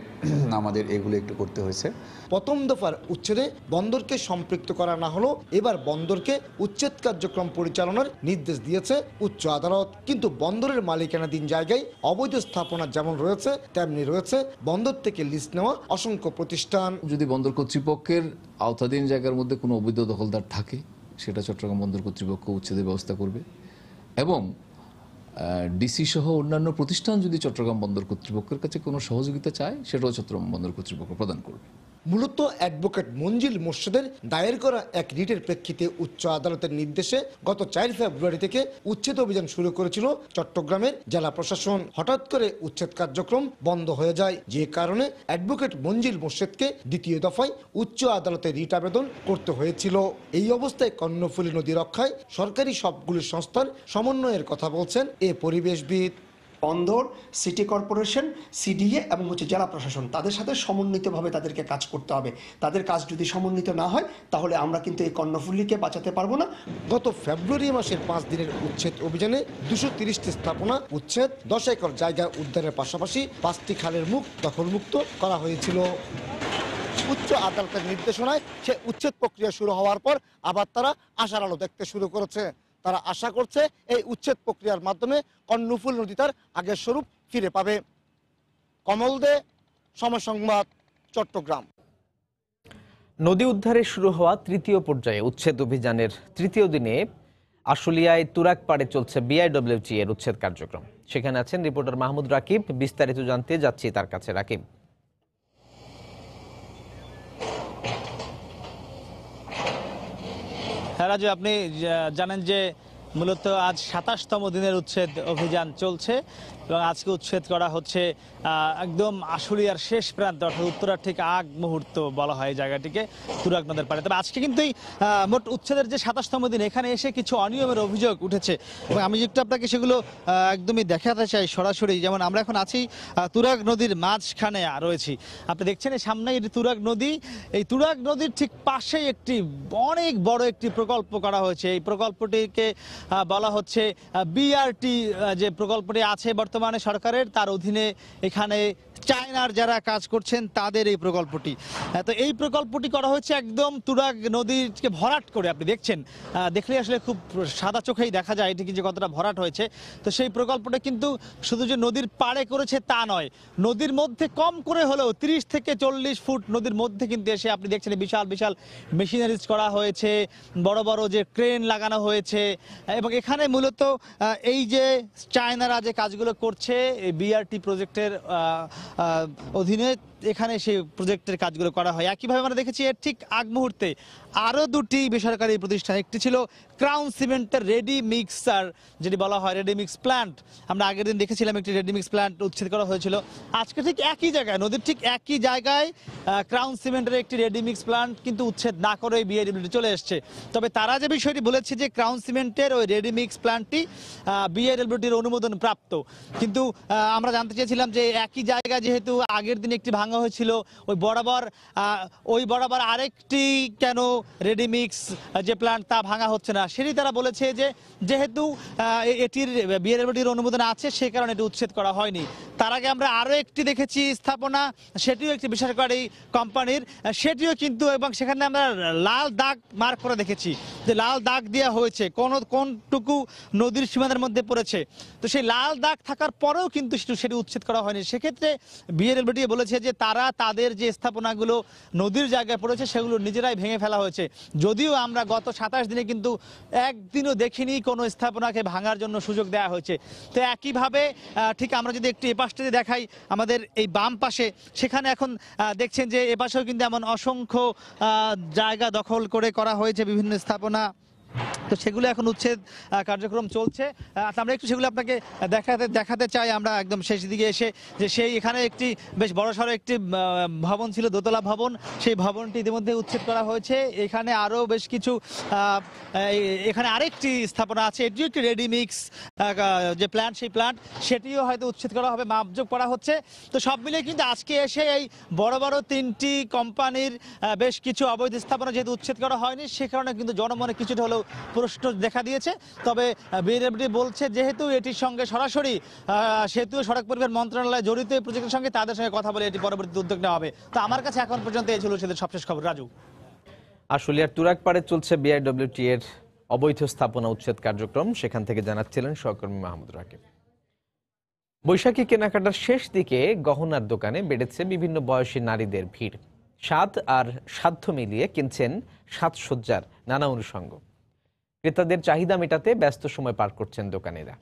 আমাদের এগুলো একটু করতে হয়েছে। প্রথম দফার উচ্ছেদে বন্দরকে সম্পৃক্ত করা না হলেও এবার বন্দরকে উচ্ছেদ কার্যক্রম পরিচালনার নির্দেশ দিয়েছে উচ্চ আদালত। কিন্তু বন্দরের মালিকানাধীন জায়গায় অবৈধ স্থাপনা যেমন রয়েছে তেমনি রয়েছে বন্দর থেকে লিজ নেওয়া অসংখ্য প্রতিষ্ঠান। যদি বন্দর কর্তৃপক্ষের আওতাধীন জায়গার মধ্যে কোনো অবৈধ দখলদার থাকে সেটা চট্টগ্রাম বন্দর কর্তৃপক্ষ উচ্ছেদের ব্যবস্থা করবে, এবং ডিসি সহ অন্যান্য প্রতিষ্ঠান যদি চট্টগ্রাম বন্দর কর্তৃপক্ষের কাছে কোনো সহযোগিতা চায় সেটাও চট্টগ্রাম বন্দর কর্তৃপক্ষ প্রদান করবে। মূলত অ্যাডভোকেট মঞ্জিল মোর্শেদের দায়ের করা এক রিটের প্রেক্ষিতে উচ্চ আদালতের নির্দেশে গত 4 ফেব্রুয়ারি থেকে উচ্ছেদ অভিযান শুরু করেছিল চট্টগ্রামের জেলা প্রশাসন। হঠাৎ করে উচ্ছেদ কার্যক্রম বন্ধ হয়ে যায়, যে কারণে অ্যাডভোকেট মঞ্জিল মোর্শেদকে দ্বিতীয় দফায় উচ্চ আদালতে রিট আবেদন করতে হয়েছিল। এই অবস্থায় কর্ণফুলী নদী রক্ষায় সরকারি সবগুলি সংস্থার সমন্বয়ের কথা বলছেন এ পরিবেশবিদ। বন্দর, সিটি কর্পোরেশন, সিডিএ এবং জেলা প্রশাসন তাদের সাথে সমন্বিতভাবে তাদেরকে কাজ করতে হবে। তাদের কাজ যদি সমন্বিত না হয় তাহলে আমরা কিন্তু এই কর্ণফুলীকে বাঁচাতে পারবো না। গত ফেব্রুয়ারি মাসের 5 দিনের উচ্ছেদ অভিযানে 230টি স্থাপনা উচ্ছেদ, 10 একর জায়গা উদ্ধারের পাশাপাশি 5টি খালের মুখ দখলমুক্ত করা হয়েছিল। উচ্চ আদালতের নির্দেশনায় সে উচ্ছেদ প্রক্রিয়া শুরু হওয়ার পর আবার তারা আশার আলো দেখতে শুরু করেছে। তারা আশা করছে এই উচ্ছেদ প্রক্রিয়ার মাধ্যমে কর্ণফুলী নদী তার আগের স্বরূপ ফিরে পাবে। কমল দে, সময় সংবাদ, চট্টগ্রাম। নদী উদ্ধারে শুরু হওয়া তৃতীয় পর্যায়ে উচ্ছেদ অভিযানের তৃতীয় দিনে আশুলিয়ায় তুরাগপাড়ে চলছে বিআইডব্লিউটি এর উচ্ছেদ কার্যক্রম। সেখানে আছেন রিপোর্টার মাহমুদ রাকিব। বিস্তারিত জানতে যাচ্ছি তার কাছে। রাকিব, হ্যাঁ রাজু, আপনি জানেন যে মূলত আজ 27তম দিনের উচ্ছেদ অভিযান চলছে এবং আজকে উচ্ছেদ করা হচ্ছে একদম আশুলিয়ার শেষ প্রান্ত, অর্থাৎ উত্তরার ঠিক আগ মুহূর্ত বলা হয় এই জায়গাটিকে, তুরাগ নদের পাড়ে। তবে আজকে কিন্তু এই মোট উচ্ছেদের যে 27তম দিন, এখানে এসে কিছু অনিয়মের অভিযোগ উঠেছে এবং আমি একটু আপনাকে সেগুলো একদমই দেখাতে চাই সরাসরি। যেমন আমরা এখন আছি তুরাগ নদীর মাঝখানে রয়েছি, আপনি দেখছেন এই সামনে এটি তুরাগ নদী। এই তুরাগ নদীর ঠিক পাশেই একটি অনেক বড় একটি প্রকল্প করা হয়েছে। এই প্রকল্পটিকে বলা হচ্ছে বিআরটি, যে প্রকল্পটি আছে বর্তমানে সরকারের, তার অধীনে এখানে চায়নার যারা কাজ করছেন তাদের এই প্রকল্পটি। তো এই প্রকল্পটি করা হয়েছে একদম তুরাগ নদীকে ভরাট করে। আপনি দেখছেন, দেখলে আসলে খুব সাদা চোখেই দেখা যায় এটি যে কতটা ভরাট হয়েছে। তো সেই প্রকল্পটা কিন্তু শুধু যে নদীর পাড়ে করেছে তা নয়, নদীর মধ্যে কম করে হলেও 30 থেকে 40 ফুট নদীর মধ্যে কিন্তু এসে আপনি দেখছেন বিশাল বিশাল মেশিনারিজ করা হয়েছে, বড় বড় যে ক্রেন লাগানো হয়েছে। এবং এখানে মূলত এই যে চায়নারা যে কাজগুলো করছে এই বিআরটি প্রজেক্টের অধীনে এখানে সেই প্রজেক্টের কাজগুলো করা হয়। একইভাবে আমরা দেখেছি এর ঠিক আগ মুহূর্তে আরও দুটি বেসরকারি প্রতিষ্ঠান, একটি ছিল ক্রাউন সিমেন্টের রেডি মিক্সার, যেটি বলা হয় রেডি মিক্স প্ল্যান্ট। আমরা আগের দিন দেখেছিলাম একটি রেডি মিক্স প্ল্যান্ট উচ্ছেদ করা হয়েছিল। আজকে ঠিক একই জায়গায়, নদীর ঠিক একই জায়গায় ক্রাউন সিমেন্টের একটি রেডি মিক্স প্ল্যান্ট কিন্তু উচ্ছেদ না করেই বিআইডব্লিউটি চলে এসছে। তবে তারা যে বিষয়টি বলেছে যে ক্রাউন সিমেন্টের ওই রেডি মিক্স প্ল্যান্টটি বিআইডব্লিউটির অনুমোদন প্রাপ্ত, কিন্তু আমরা জানতে চেয়েছিলাম যে একই জায়গায় যেহেতু আগের দিন একটি ভাঙা হয়েছিল, ওই বরাবর আরেকটি কেন রেডিমিক্স যে প্ল্যান্ট তা ভাঙা হচ্ছে না। সেটি তারা বলেছে যে যেহেতু এটির বিআরডব্লিউটির অনুমোদন আছে সে কারণে এটি উচ্ছেদ করা হয়নি। তার আগে আমরা আরও একটি দেখেছি স্থাপনা, সেটিও একটি বেসরকারি কোম্পানির, সেটিও কিন্তু, এবং সেখানে আমরা লাল দাগ মার্ক করে দেখেছি যে লাল দাগ দেওয়া হয়েছে কোনটুকু নদীর সীমানার মধ্যে পড়েছে। তো সেই লাল দাগ থাকার পরেও কিন্তু সেটি উচ্ছেদ করা হয়নি। সেক্ষেত্রে বিআরডব্লিউটি বলেছে যে তারা তাদের যে স্থাপনাগুলো নদীর জায়গায় পড়েছে সেগুলো নিজেরাই ভেঙে ফেলা হয়েছে। যদিও আমরা গত 27 দিনে কিন্তু একদিনও দেখিনি কোনো স্থাপনাকে ভাঙার জন্য সুযোগ দেওয়া হয়েছে। তো একইভাবে ঠিক আমরা যদি একটু এপাশটাতে দেখাই, আমাদের এই বাম পাশে, সেখানে এখন দেখছেন যে এপাশেও কিন্তু এমন অসংখ্য জায়গা দখল করে করা হয়েছে বিভিন্ন স্থাপনা। তো সেগুলো এখন উচ্ছেদ কার্যক্রম চলছে। আমরা একটু সেগুলো আপনাকে দেখাতে চাই। আমরা একদম শেষ দিকে এসে যে সেই এখানে একটি বেশ বড়সড় একটি ভবন ছিল, দোতলা ভবন, সেই ভবনটি ইতিমধ্যে উচ্ছেদ করা হয়েছে। এখানে আরও বেশ কিছু, এখানে আরেকটি স্থাপনা আছে, এটিও একটি রেডিমিক্স যে প্ল্যান্ট, সেই প্ল্যান্ট সেটিও হয়তো উচ্ছেদ করা হবে, মাপযোগ করা হচ্ছে। তো সব মিলিয়ে কিন্তু আজকে এসে এই বড় বড় 3টি কোম্পানির বেশ কিছু অবৈধ স্থাপনা যেহেতু উচ্ছেদ করা হয়নি, সে কারণে কিন্তু জনমনে কিছুটা হলেও প্রশ্ন দেখা দিয়েছে। তবে বিএনডব্লিউ বলছে যেহেতু এটির সঙ্গে সরাসরি সেতু ও সড়ক পরিবহন মন্ত্রণালয় জড়িত এই প্রজেক্টের সঙ্গে, তাদের সঙ্গে কথা বলে এটি পরবর্তী উদ্যোগ নেওয়া হবে। তো আমার কাছে এখন পর্যন্ত এই ছিল সেদের সবশেষ খবর। রাজু, আশুলিয়ার তুরাগপাড়ে চলছে বিআইডব্লিউটি এর অবৈধ স্থাপনা উচ্ছেদ কার্যক্রম, সেখান থেকে জানাচ্ছিলেন সহকর্মী মাহমুদ রাকিব। বৈশাখী কেনাকাটার শেষ দিকে গহনার দোকানে বেড়েছে বিভিন্ন বয়সী নারীদের ভিড়। স্বাদ আর সাধ্য মিলিয়ে কিনছেন সাজসজ্জার নানা অনুষঙ্গ। ক্রেতাদের চাহিদা মেটাতে ব্যস্ত সময় পার করছেন দোকানিরা।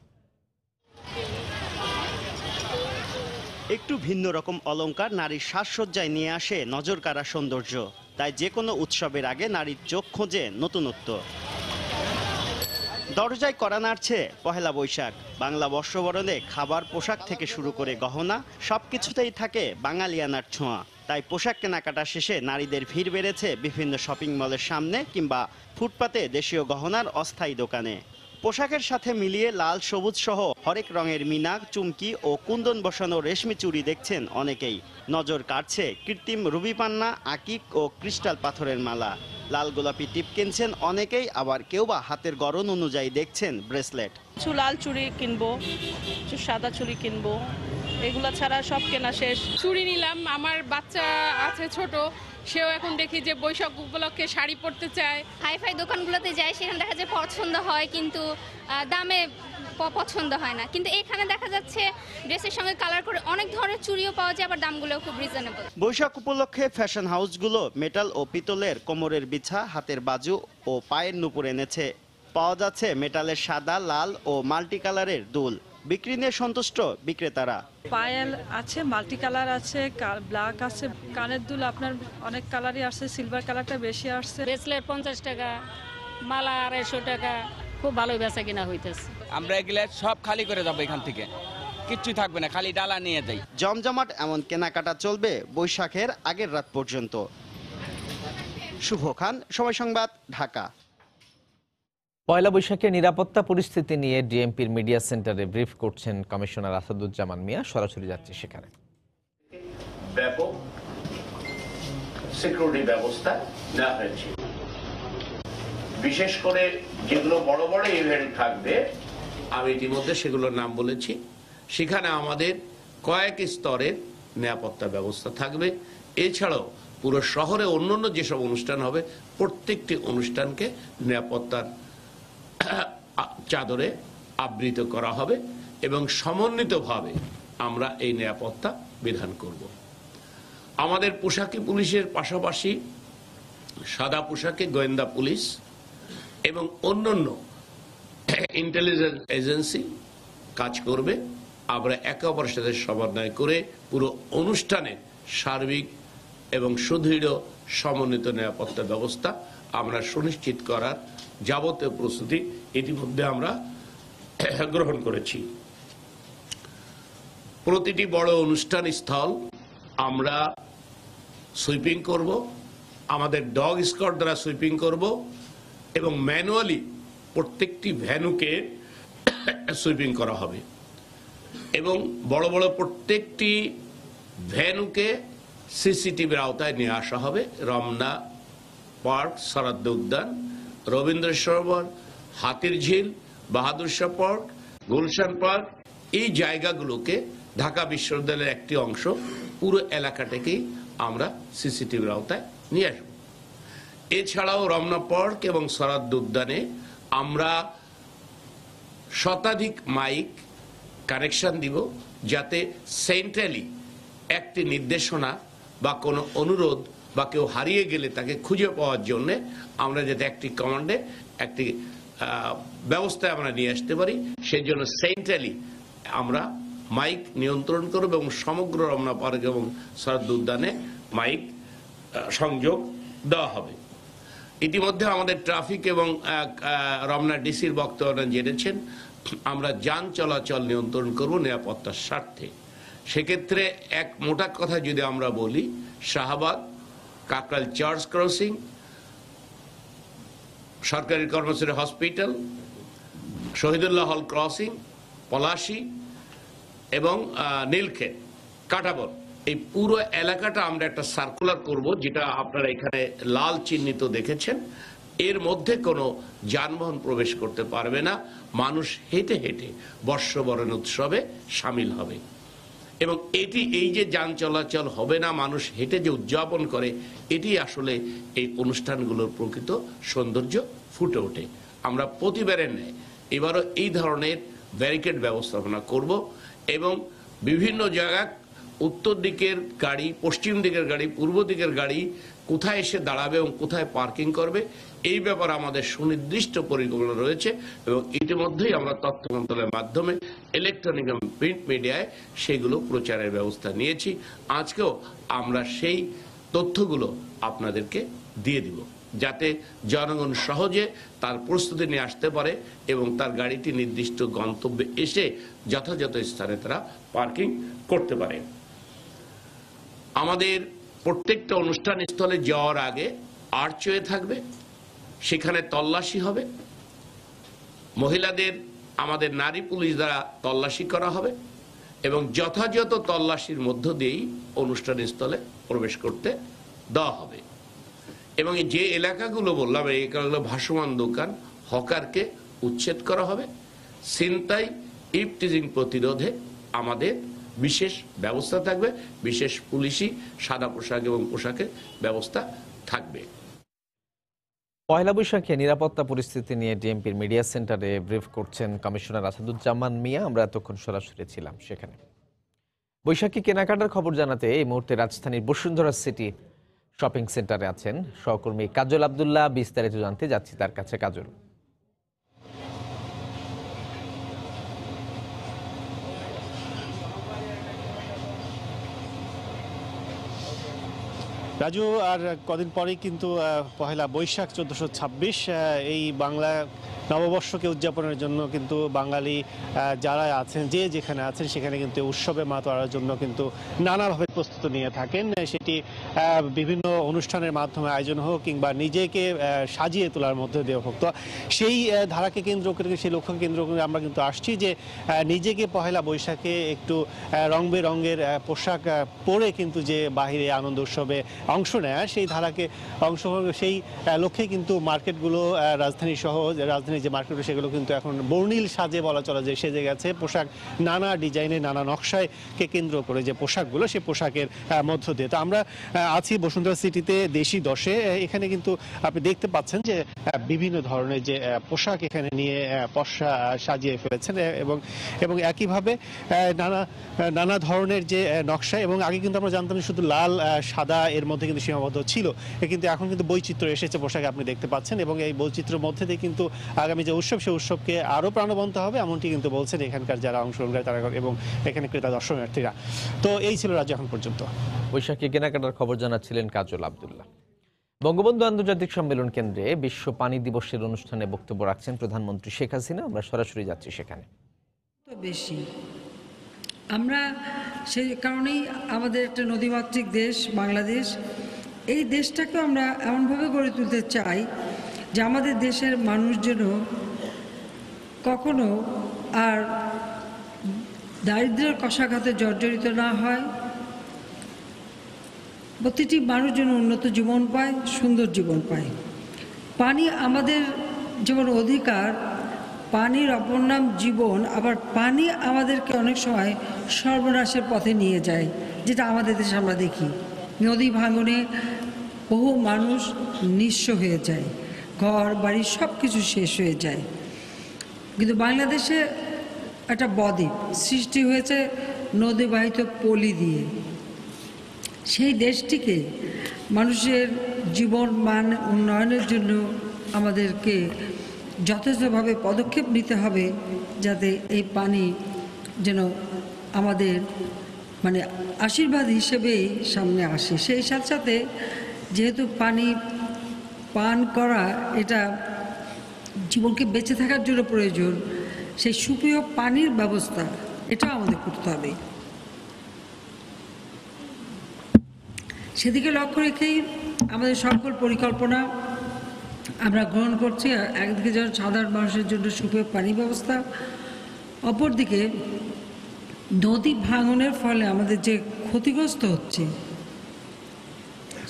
একটু ভিন্ন রকম অলংকার নারীর সাজসজ্জায় নিয়ে আসে নজর কাড়া সৌন্দর্য। তাই যে কোনো উৎসবের আগে নারীর চোখ খোঁজে নতুনত্ব। দরজায় কড়া নাড়ছে পহেলা বৈশাখ। বাংলা বর্ষবরণে খাবার, পোশাক থেকে শুরু করে গহনা সবকিছুতেই থাকে বাঙালিয়ানার ছোঁয়া। তাই পোশাক কেনাকাটা শেষে নারীদের ভিড় বেড়েছে বিভিন্ন শপিং মলের সামনে কিংবা ফুটপাতে দেশীয় গহনার অস্থায়ী দোকানে। পোশাকের সাথে মিলিয়ে লাল, সবুজ সহ হরেক রঙের মিনা, চুমকি ও কুন্দন বসানো রেশমি চুড়ি দেখছেন অনেকেই। নজর কাড়ছে কৃত্রিম রুবি পান্না, আকিক ও ক্রিস্টাল পাথরের মালা। লাল গোলাপি টিপ কিনছেন অনেকেই, আবার কেউ বা হাতের গড়ন অনুযায়ী দেখছেন ব্রেসলেট। কিছু লাল চুড়ি কিনবো, কিছু সাদা চুড়ি কিনবো, এগুলা ছাড়া সব কেনা শেষ। চুড়ি নিলাম, আমার বাচ্চা আছে ছোট, সেও এখন দেখি যে বৈশাখ উপলক্ষে শাড়ি পরতে চায়। হাইফাই দোকানগুলোতে যায়, সেখানে দেখা যায় পছন্দ হয় কিন্তু দামে পছন্দ হয় না। কিন্তু এখানে দেখা যাচ্ছে ড্রেসের সঙ্গে কালার করে অনেক ধরনের চুড়িও পাওয়া যায়, আবার দামগুলোও খুব রিজনেবল। বৈশাখ উপলক্ষে ফ্যাশন হাউসগুলো মেটাল ও পিতলের কোমরের বিছা, হাতের বাজু ও পায়ের নুপুর এনেছে। পাওয়া যাচ্ছে মেটালের সাদা, লাল ও মাল্টি কালারের দুল। বিক্রি নিয়ে সন্তুষ্ট বিক্রেতারা। পায়েল আছে, মাল্টি কালার আছে, ব্ল্যাক আছে, কানের দুল আপনার অনেক কালারই আসছে, সিলভার কালারটা বেশি আসছে। ব্রেসলেট 50 টাকা, মালা 250 টাকা, খুব ভালোই বেচা কিনা হইতেছে। আমরা এগুলা সব খালি করে যাবো, এখান থেকে কিচ্ছু থাকবে না, খালি ডালা নিয়ে যাই। জমজমাট এমন কেনাকাটা চলবে বৈশাখের আগের রাত পর্যন্ত। শুভ খান, সময় সংবাদ, ঢাকা। পয়লা বৈশাখের নিরাপত্তা পরিস্থিতি নিয়ে ডিএমপির মিডিয়া সেন্টারে ব্রিফ করছেন কমিশনার আসাদুজ্জামান মিয়া। সরাসরি যাচ্ছে সেখানে। ব্যাপক সিকিউরিটি ব্যবস্থা নেওয়া হয়েছে। বিশেষ করে যেগুলো বড় বড় ইভেন্ট থাকবে, আমি ইতিমধ্যে সেগুলোর নাম বলেছি, সেখানে আমাদের কয়েক স্তরের নিরাপত্তা ব্যবস্থা থাকবে। এছাড়াও পুরো শহরে অন্যান্য যেসব অনুষ্ঠান হবে, প্রত্যেকটি অনুষ্ঠানকে নিরাপত্তার চাদরে আবৃত করা হবে এবং সমন্বিতভাবে আমরা এই নিরাপত্তা বিধান করব। আমাদের পোশাকি পুলিশের পাশাপাশি সাদা পোশাকে গোয়েন্দা পুলিশ এবং অন্যান্য ইন্টেলিজেন্স এজেন্সি কাজ করবে। আমরা একে অপরের সাথে সমন্বয় করে পুরো অনুষ্ঠানের সার্বিক এবং সুদৃঢ় সমন্বিত নিরাপত্তা ব্যবস্থা আমরা সুনিশ্চিত করার যাবতীয় প্রস্তুতি ইতিমধ্যে আমরা গ্রহণ করেছি। প্রতিটি বড় অনুষ্ঠান স্থল আমরা সুইপিং করব, আমাদের ডগ স্কোয়াড দ্বারা সুইপিং করব এবং ম্যানুয়ালি প্রত্যেকটি ভ্যানুকে সুইপিং করা হবে এবং বড় বড় প্রত্যেকটি ভ্যানুকে সিসিটিভির আওতায় নিয়ে আসা হবে। রমনা পার্ক, সরাদ্দ উদ্যান, রবীন্দ্র সরোবর, হাতির ঝিল, বাহাদুর শাহ পার্ক, গুলশান পার্ক, এই জায়গাগুলোকে ঢাকা বিশ্ববিদ্যালয়ের একটি অংশ, পুরো এলাকাটাকেই আমরা সিসিটিভির আওতায় নিয়ে আসব। এছাড়াও রমনা পার্ক এবং সরাদ্দ উদ্যানে আমরা শতাধিক মাইক কানেকশন দিব, যাতে সেন্ট্রালি একটি নির্দেশনা বা কোনো অনুরোধ বা কেউ হারিয়ে গেলে তাকে খুঁজে পাওয়ার জন্য আমরা যাতে একটি কমান্ডে একটি ব্যবস্থায় আমরা নিয়ে আসতে পারি, সেই জন্য সেন্ট্রালি আমরা মাইক নিয়ন্ত্রণ করব এবং সমগ্র রমনা পার্ক এবং সরাদ্দ উদ্যানে মাইক সংযোগ দেওয়া হবে। ইতিমধ্যে আমাদের ট্রাফিক এবং রমনা ডিসির বক্তব্য জেনেছেন, আমরা যান চলাচল নিয়ন্ত্রণ করব নিরাপত্তার স্বার্থে। সেক্ষেত্রে এক মোটা কথা যদি আমরা বলি, শাহবাগ, কাকরাইল চার্চ ক্রসিং, সরকারি কর্মচারী হসপিটাল, শহীদুল্লাহ হল ক্রসিং, পলাশী এবং নীলক্ষেত, কাটাবন, এই পুরো এলাকাটা আমরা একটা সার্কুলার করব, যেটা আপনারা এখানে লাল চিহ্নিত দেখেছেন। এর মধ্যে কোনো যানবাহন প্রবেশ করতে পারবে না। মানুষ হেঁটে হেঁটে বর্ষবরণ উৎসবে সামিল হবে এবং এই যে যান চলাচল হবে না, মানুষ হেঁটে যে উদযাপন করে, এটি আসলে এই অনুষ্ঠানগুলোর প্রকৃত সৌন্দর্য ফুটে ওঠে। আমরা প্রতিবারের ন্যায় এবারও এই ধরনের ব্যারিকেড ব্যবস্থাপনা করব এবং বিভিন্ন জায়গা উত্তর দিকের গাড়ি, পশ্চিম দিকের গাড়ি, পূর্ব দিকের গাড়ি কোথায় এসে দাঁড়াবে এবং কোথায় পার্কিং করবে, এই ব্যাপারে আমাদের সুনির্দিষ্ট পরিকল্পনা রয়েছে এবং ইতিমধ্যেই আমরা তথ্য মন্ত্রণালয়ের মাধ্যমে ইলেকট্রনিক এবং প্রিন্ট মিডিয়ায় সেগুলো প্রচারের ব্যবস্থা নিয়েছি। আজকেও আমরা সেই তথ্যগুলো আপনাদেরকে দিয়ে দিব, যাতে জনগণ সহজে তার প্রস্তুতি নিয়ে আসতে পারে এবং তার গাড়িটি নির্দিষ্ট গন্তব্যে এসে যথাযথ স্থানে তারা পার্কিং করতে পারে। আমাদের প্রত্যেকটা অনুষ্ঠান স্থলে যাওয়ার আগে আর্চওয়ে থাকবে, সেখানে তল্লাশি হবে, মহিলাদের আমাদের নারী পুলিশ দ্বারা তল্লাশি করা হবে এবং যথাযথ তল্লাশির মধ্য দিয়েই অনুষ্ঠান স্থলে প্রবেশ করতে দেওয়া হবে। এবং যে এলাকাগুলো বললাম, এই এলাকাগুলো ভাসমান দোকান, হকারকে উচ্ছেদ করা হবে। ছিনতাই, ইভটিজিং প্রতিরোধে আমাদের বিশেষ ব্যবস্থা থাকবে, বিশেষ পুলিশি সাদা পোশাক এবং পোশাকের ব্যবস্থা থাকবে। পয়লা বৈশাখে নিরাপত্তা পরিস্থিতি নিয়ে ডিএমপির মিডিয়া সেন্টারে ব্রিফ করছেন কমিশনার আসাদুজ্জামান মিয়া। আমরা এতক্ষণ সরাসরি ছিলাম সেখানে। বৈশাখী কেনাকাটার খবর জানাতে এই মুহূর্তে রাজধানীর বসুন্ধরা সিটি শপিং সেন্টারে আছেন সহকর্মী কাজল আব্দুল্লাহ। বিস্তারিত জানতে যাচ্ছি তার কাছে। কাজল, রাজু, আর কদিন পরেই কিন্তু পহেলা বৈশাখ 1426 এই বাংলা নববর্ষকে উদযাপনের জন্য কিন্তু বাঙালি যারা আছেন, যে যেখানে আছেন সেখানে কিন্তু উৎসবে মাতোয়ারার জন্য কিন্তু নানাভাবে প্রস্তুতি নিয়ে থাকেন। সেটি বিভিন্ন অনুষ্ঠানের মাধ্যমে আয়োজন হোক কিংবা নিজেকে সাজিয়ে তোলার মধ্যে দিয়ে হোক। তো সেই ধারাকে কেন্দ্র করে, সেই লক্ষ্যকে কেন্দ্র করে আমরা কিন্তু আসছি যে নিজেকে পহেলা বৈশাখে একটু রং বেরঙের পোশাক পরে কিন্তু যে বাহিরে আনন্দ উৎসবে অংশ নেয়, সেই ধারাকে সেই লক্ষ্যে কিন্তু মার্কেটগুলো রাজধানী সহ রাজধানীর যে মার্কেটগুলো সেগুলো কিন্তু এখন বর্ণিল সাজে বলা চলে যে সেজে গেছে। পোশাক নানা ডিজাইনে, নানা নকশায়কে কেন্দ্র করে যে পোশাকগুলো, সেই পোশাকের মধ্য দিয়ে। তো আমরা আছি বসুন্ধরা সিটিতে দেশি 10-এ। এখানে কিন্তু আপনি দেখতে পাচ্ছেন যে বিভিন্ন ধরনের যে পোশাক এখানে নিয়ে পশা সাজিয়ে ফেলেছেন এবং একইভাবে নানা ধরনের যে নকশা। এবং আগে কিন্তু আমরা জানতাম শুধু লাল সাদা এর মধ্যে কিন্তু সীমাবদ্ধ ছিল, কিন্তু এখন কিন্তু বৈচিত্র্য এসেছে পোশাকে, আপনি দেখতে পাচ্ছেন। এবং এই বৈচিত্র্যের মধ্যে দিয়ে কিন্তু আগামী যে উৎসব, সেই উৎসবকে আরও প্রাণবন্ত হবে এমনটি কিন্তু বলছেন এখানকার যারা অংশগ্রহণকারী তারা এবং এখানে ক্রেতা দর্শনার্থীরা। তো এই ছিল রাজ্য এখন পর্যন্ত। বৈশাখী কেনাকাটার খবর জানাচ্ছিলেন কাজল আব্দুল্লাহ। বঙ্গবন্ধু আন্তর্জাতিক সম্মেলন কেন্দ্রে বিশ্ব পানি দিবসের অনুষ্ঠানে বক্তব্য রাখছেন প্রধানমন্ত্রী শেখ হাসিনা। আমরা সরাসরি যাচ্ছি সেখানে। বেশি আমরা সেই কারণেই আমাদের একটা নদীমাতৃক দেশ বাংলাদেশ, এই দেশটাকে আমরা এমনভাবে গড়ে তুলতে চাই যে আমাদের দেশের মানুষ যেন কখনো আর দারিদ্র্যের কষাঘাতে জর্জরিত না হয়, প্রতিটি মানুষ যেন উন্নত জীবন পায়, সুন্দর জীবন পায়। পানি আমাদের যেমন অধিকার, পানির অপর নাম জীবন, আবার পানি আমাদেরকে অনেক সময় সর্বনাশের পথে নিয়ে যায়, যেটা আমাদের দেশে আমরা দেখি। নদী ভাঙনে বহু মানুষ নিঃস্ব হয়ে যায়, ঘর বাড়ি সব কিছু শেষ হয়ে যায়। কিন্তু বাংলাদেশে একটা বদ্বীপ সৃষ্টি হয়েছে নদীবাহিত পলি দিয়ে। সেই দেশটিকে মানুষের জীবন মান উন্নয়নের জন্য আমাদেরকে যথেষ্টভাবে পদক্ষেপ নিতে হবে, যাতে এই পানি যেন আমাদের আশীর্বাদ হিসেবেই সামনে আসে। সেই সাথে সাথে যেহেতু পানি পান করা এটা জীবনকে বেঁচে থাকার জন্য প্রয়োজন, সেই সুপেয় পানির ব্যবস্থা এটাও আমাদের করতে হবে। সেদিকে লক্ষ্য রেখেই আমাদের সকল পরিকল্পনা আমরা গ্রহণ করছি। একদিকে যেন সাধারণ মানুষের জন্য সুপেয় পানি ব্যবস্থা, অপরদিকে নদী ভাঙনের ফলে আমাদের যে ক্ষতিগ্রস্ত হচ্ছে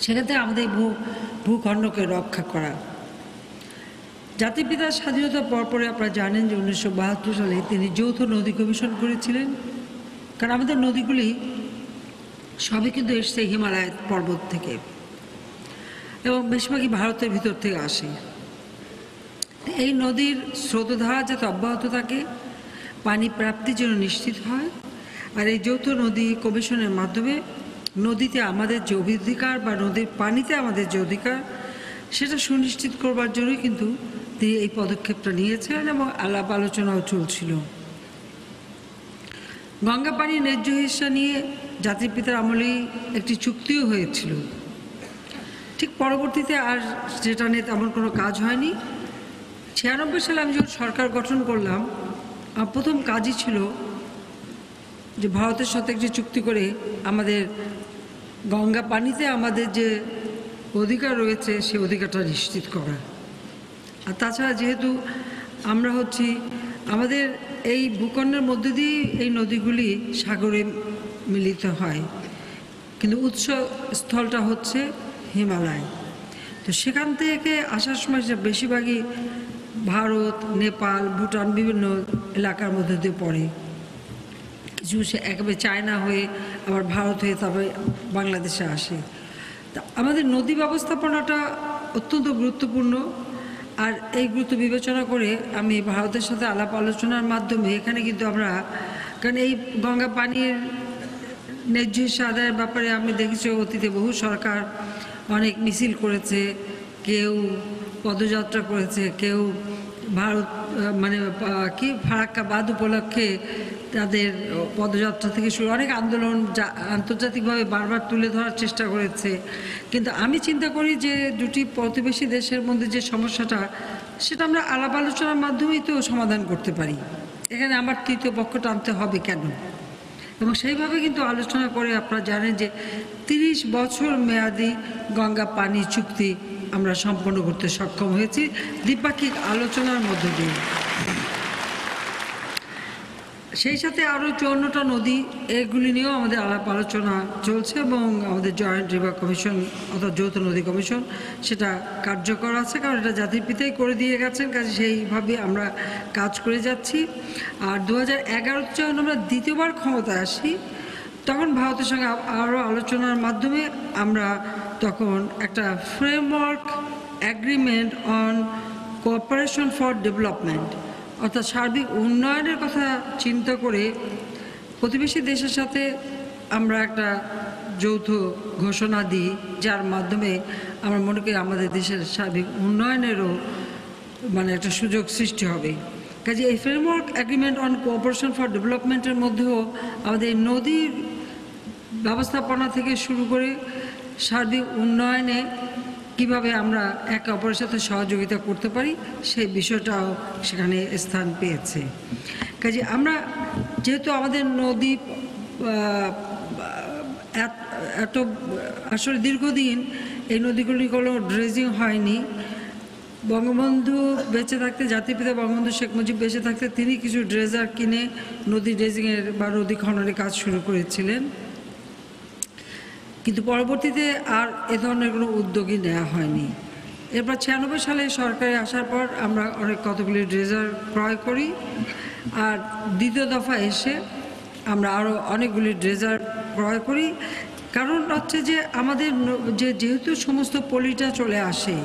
সেক্ষেত্রে আমাদের ভূখণ্ডকে রক্ষা করা। জাতির স্বাধীনতার পরপরে আপনারা জানেন যে 1972 সালে তিনি যৌথ নদী কমিশন করেছিলেন। কারণ আমাদের নদীগুলি সবই কিন্তু এসছে হিমালয় পর্বত থেকে এবং বেশিরভাগই ভারতের ভিতর থেকে আসে। এই নদীর স্রোতধারা যাতে অব্যাহত থাকে, পানি প্রাপ্তি যেন নিশ্চিত হয়, আর এই যৌথ নদী কমিশনের মাধ্যমে নদীতে আমাদের যে অধিকার বা নদীর পানিতে আমাদের যে অধিকার সেটা সুনিশ্চিত করবার জন্যই কিন্তু তিনি এই পদক্ষেপটা নিয়েছিলেন এবং আলাপ আলোচনাও চলছিল। গঙ্গা পানি ন্যায্য হিস্সা নিয়ে জাতির পিতার আমলেই একটি চুক্তিও হয়েছিল। ঠিক পরবর্তীতে আর যেটা নিয়ে তেমন কোনো কাজ হয়নি। 96 সালে আমি যখন সরকার গঠন করলাম, প্রথম কাজই ছিল যে ভারতের সাথে একটি চুক্তি করে আমাদের গঙ্গা পানিতে আমাদের যে অধিকার রয়েছে সেই অধিকারটা নিশ্চিত করা। আর তাছাড়া যেহেতু আমরা হচ্ছি আমাদের এই ভূখণ্ডের মধ্যে দিয়ে এই নদীগুলি সাগরে মিলিত হয়, কিন্তু উৎসস্থলটা হচ্ছে হিমালয়। তো সেখান থেকে আসার সময় বেশিরভাগই ভারত, নেপাল, ভুটান বিভিন্ন এলাকার মধ্যে দিয়ে পড়ে। কিছু সে একেবারে চায়না হয়ে আবার ভারত হয়ে তারপরে বাংলাদেশে আসে। তা আমাদের নদী ব্যবস্থাপনাটা অত্যন্ত গুরুত্বপূর্ণ। আর এই গুরুত্ব বিবেচনা করে আমি ভারতের সাথে আলাপ আলোচনার মাধ্যমে এখানে কিন্তু আমরা, কারণ এই গঙ্গা পানির ন্যায্য হিস্সা আদায়ের ব্যাপারে আমি দেখেছি অতীতে বহু সরকার অনেক মিছিল করেছে, কেউ পদযাত্রা করেছে, কেউ ভারত কি ফারাক্কা বাঁধ উপলক্ষে তাদের পদযাত্রা থেকে শুরু অনেক আন্দোলন আন্তর্জাতিকভাবে বারবার তুলে ধরার চেষ্টা করেছে। কিন্তু আমি চিন্তা করি যে দুটি প্রতিবেশী দেশের মধ্যে যে সমস্যাটা সেটা আমরা আলাপ আলোচনার মাধ্যমেই তো সমাধান করতে পারি। এখানে আমার তৃতীয় পক্ষ টানতে হবে কেন? এবং সেইভাবে কিন্তু আলোচনা করে আপনারা জানেন যে 30 বছর মেয়াদি গঙ্গা পানি চুক্তি আমরা সম্পন্ন করতে সক্ষম হয়েছি দ্বিপাক্ষিক আলোচনার মধ্য দিয়ে। সেই সাথে আরও 54টা নদী, এগুলি নিয়েও আমাদের আলাপ আলোচনা চলছে এবং আমাদের জয়েন্ট রিভার কমিশন অর্থাৎ যৌথ নদী কমিশন সেটা কার্যকর আছে, কারণ এটা জাতির পিতাই করে দিয়ে গেছেন, কাজে সেইভাবে আমরা কাজ করে যাচ্ছি। আর 2011 যখন আমরা দ্বিতীয়বার ক্ষমতায় আসি তখন ভারতের সঙ্গে আরও আলোচনার মাধ্যমে আমরা তখন একটা framework agreement on cooperation for development অর্থাৎ সার্বিক উন্নয়নের কথা চিন্তা করে প্রতিবেশী দেশের সাথে আমরা একটা যৌথ ঘোষণা দিই, যার মাধ্যমে আমরা মনে করি আমাদের দেশের সার্বিক উন্নয়নেরও একটা সুযোগ সৃষ্টি হবে। কাজে এই framework agreement on cooperation for ডেভেলপমেন্টের মধ্যেও আমাদের নদীর ব্যবস্থাপনা থেকে শুরু করে সার্বিক উন্নয়নে কিভাবে আমরা একে অপরের সাথে সহযোগিতা করতে পারি সেই বিষয়টাও সেখানে স্থান পেয়েছে। কাজে আমরা যেহেতু আমাদের নদী এত আসলে দীর্ঘদিন এই নদীগুলি কোনো ড্রেজিং হয়নি। বঙ্গবন্ধু বেঁচে থাকতে, জাতির পিতা বঙ্গবন্ধু শেখ মুজিব বেঁচে থাকতে তিনি কিছু ড্রেজার কিনে নদী ড্রেজিংয়ের বা নদী খননের কাজ শুরু করেছিলেন, কিন্তু পরবর্তীতে আর এ ধরনের কোনো উদ্যোগই নেওয়া হয়নি। এরপর 96 সালে সরকারে আসার পর আমরা কতগুলি ড্রেজার ক্রয় করি, আর দ্বিতীয় দফা এসে আমরা আরও অনেকগুলি ড্রেজার ক্রয় করি। কারণ হচ্ছে যে আমাদের যেহেতু সমস্ত পলিটা চলে আসে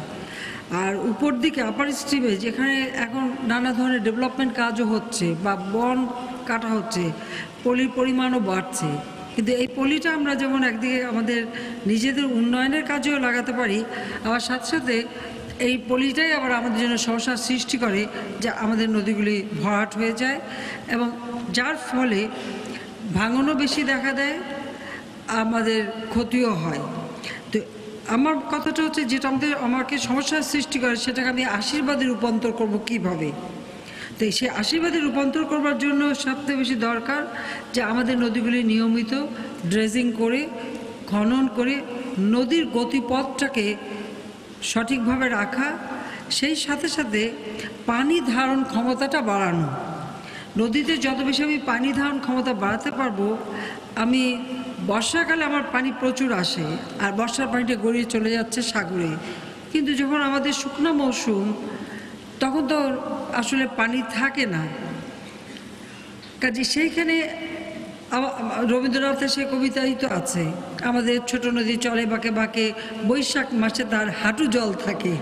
আর উপর দিকে আপার স্ট্রিমে যেখানে এখন নানা ধরনের ডেভেলপমেন্ট কাজও হচ্ছে বা বন কাটা হচ্ছে, পলির পরিমাণও বাড়ছে, কিন্তু এই পলিটা আমরা যেমন একদিকে আমাদের নিজেদের উন্নয়নের কাজেও লাগাতে পারি, আবার সাথে সাথে এই পলিটাই আবার আমাদের জন্য সমস্যার সৃষ্টি করে যে আমাদের নদীগুলি ভরাট হয়ে যায় এবং যার ফলে ভাঙনও বেশি দেখা দেয়, আমাদের ক্ষতিও হয়। তো আমার কথাটা হচ্ছে যেটা আমাকে সমস্যার সৃষ্টি করে সেটাকে আমি আশীর্বাদে রূপান্তর করব কিভাবে। তো সেই আশীর্বাদে রূপান্তর করবার জন্য সবচেয়ে বেশি দরকার যে আমাদের নদীগুলি নিয়মিত ড্রেজিং করে খনন করে নদীর গতিপথটাকে সঠিকভাবে রাখা, সেই সাথে সাথে পানি ধারণ ক্ষমতাটা বাড়ানো। নদীতে যত বেশি আমি পানি ধারণ ক্ষমতা বাড়াতে পারবো, আমি বর্ষাকালে আমার পানি প্রচুর আসে আর বর্ষার পানিটা গড়িয়ে চলে যাচ্ছে সাগরে, কিন্তু যখন আমাদের শুকনো মৌসুম তখন তো আসলে পানি থাকে না। কাজে সেইখানে রবীন্দ্রনাথের সে কবিতাই তো আছে, আমাদের ছোট নদী চলে বাঁকে বাঁকে, বৈশাখ মাসে তার হাঁটু জল থাকে।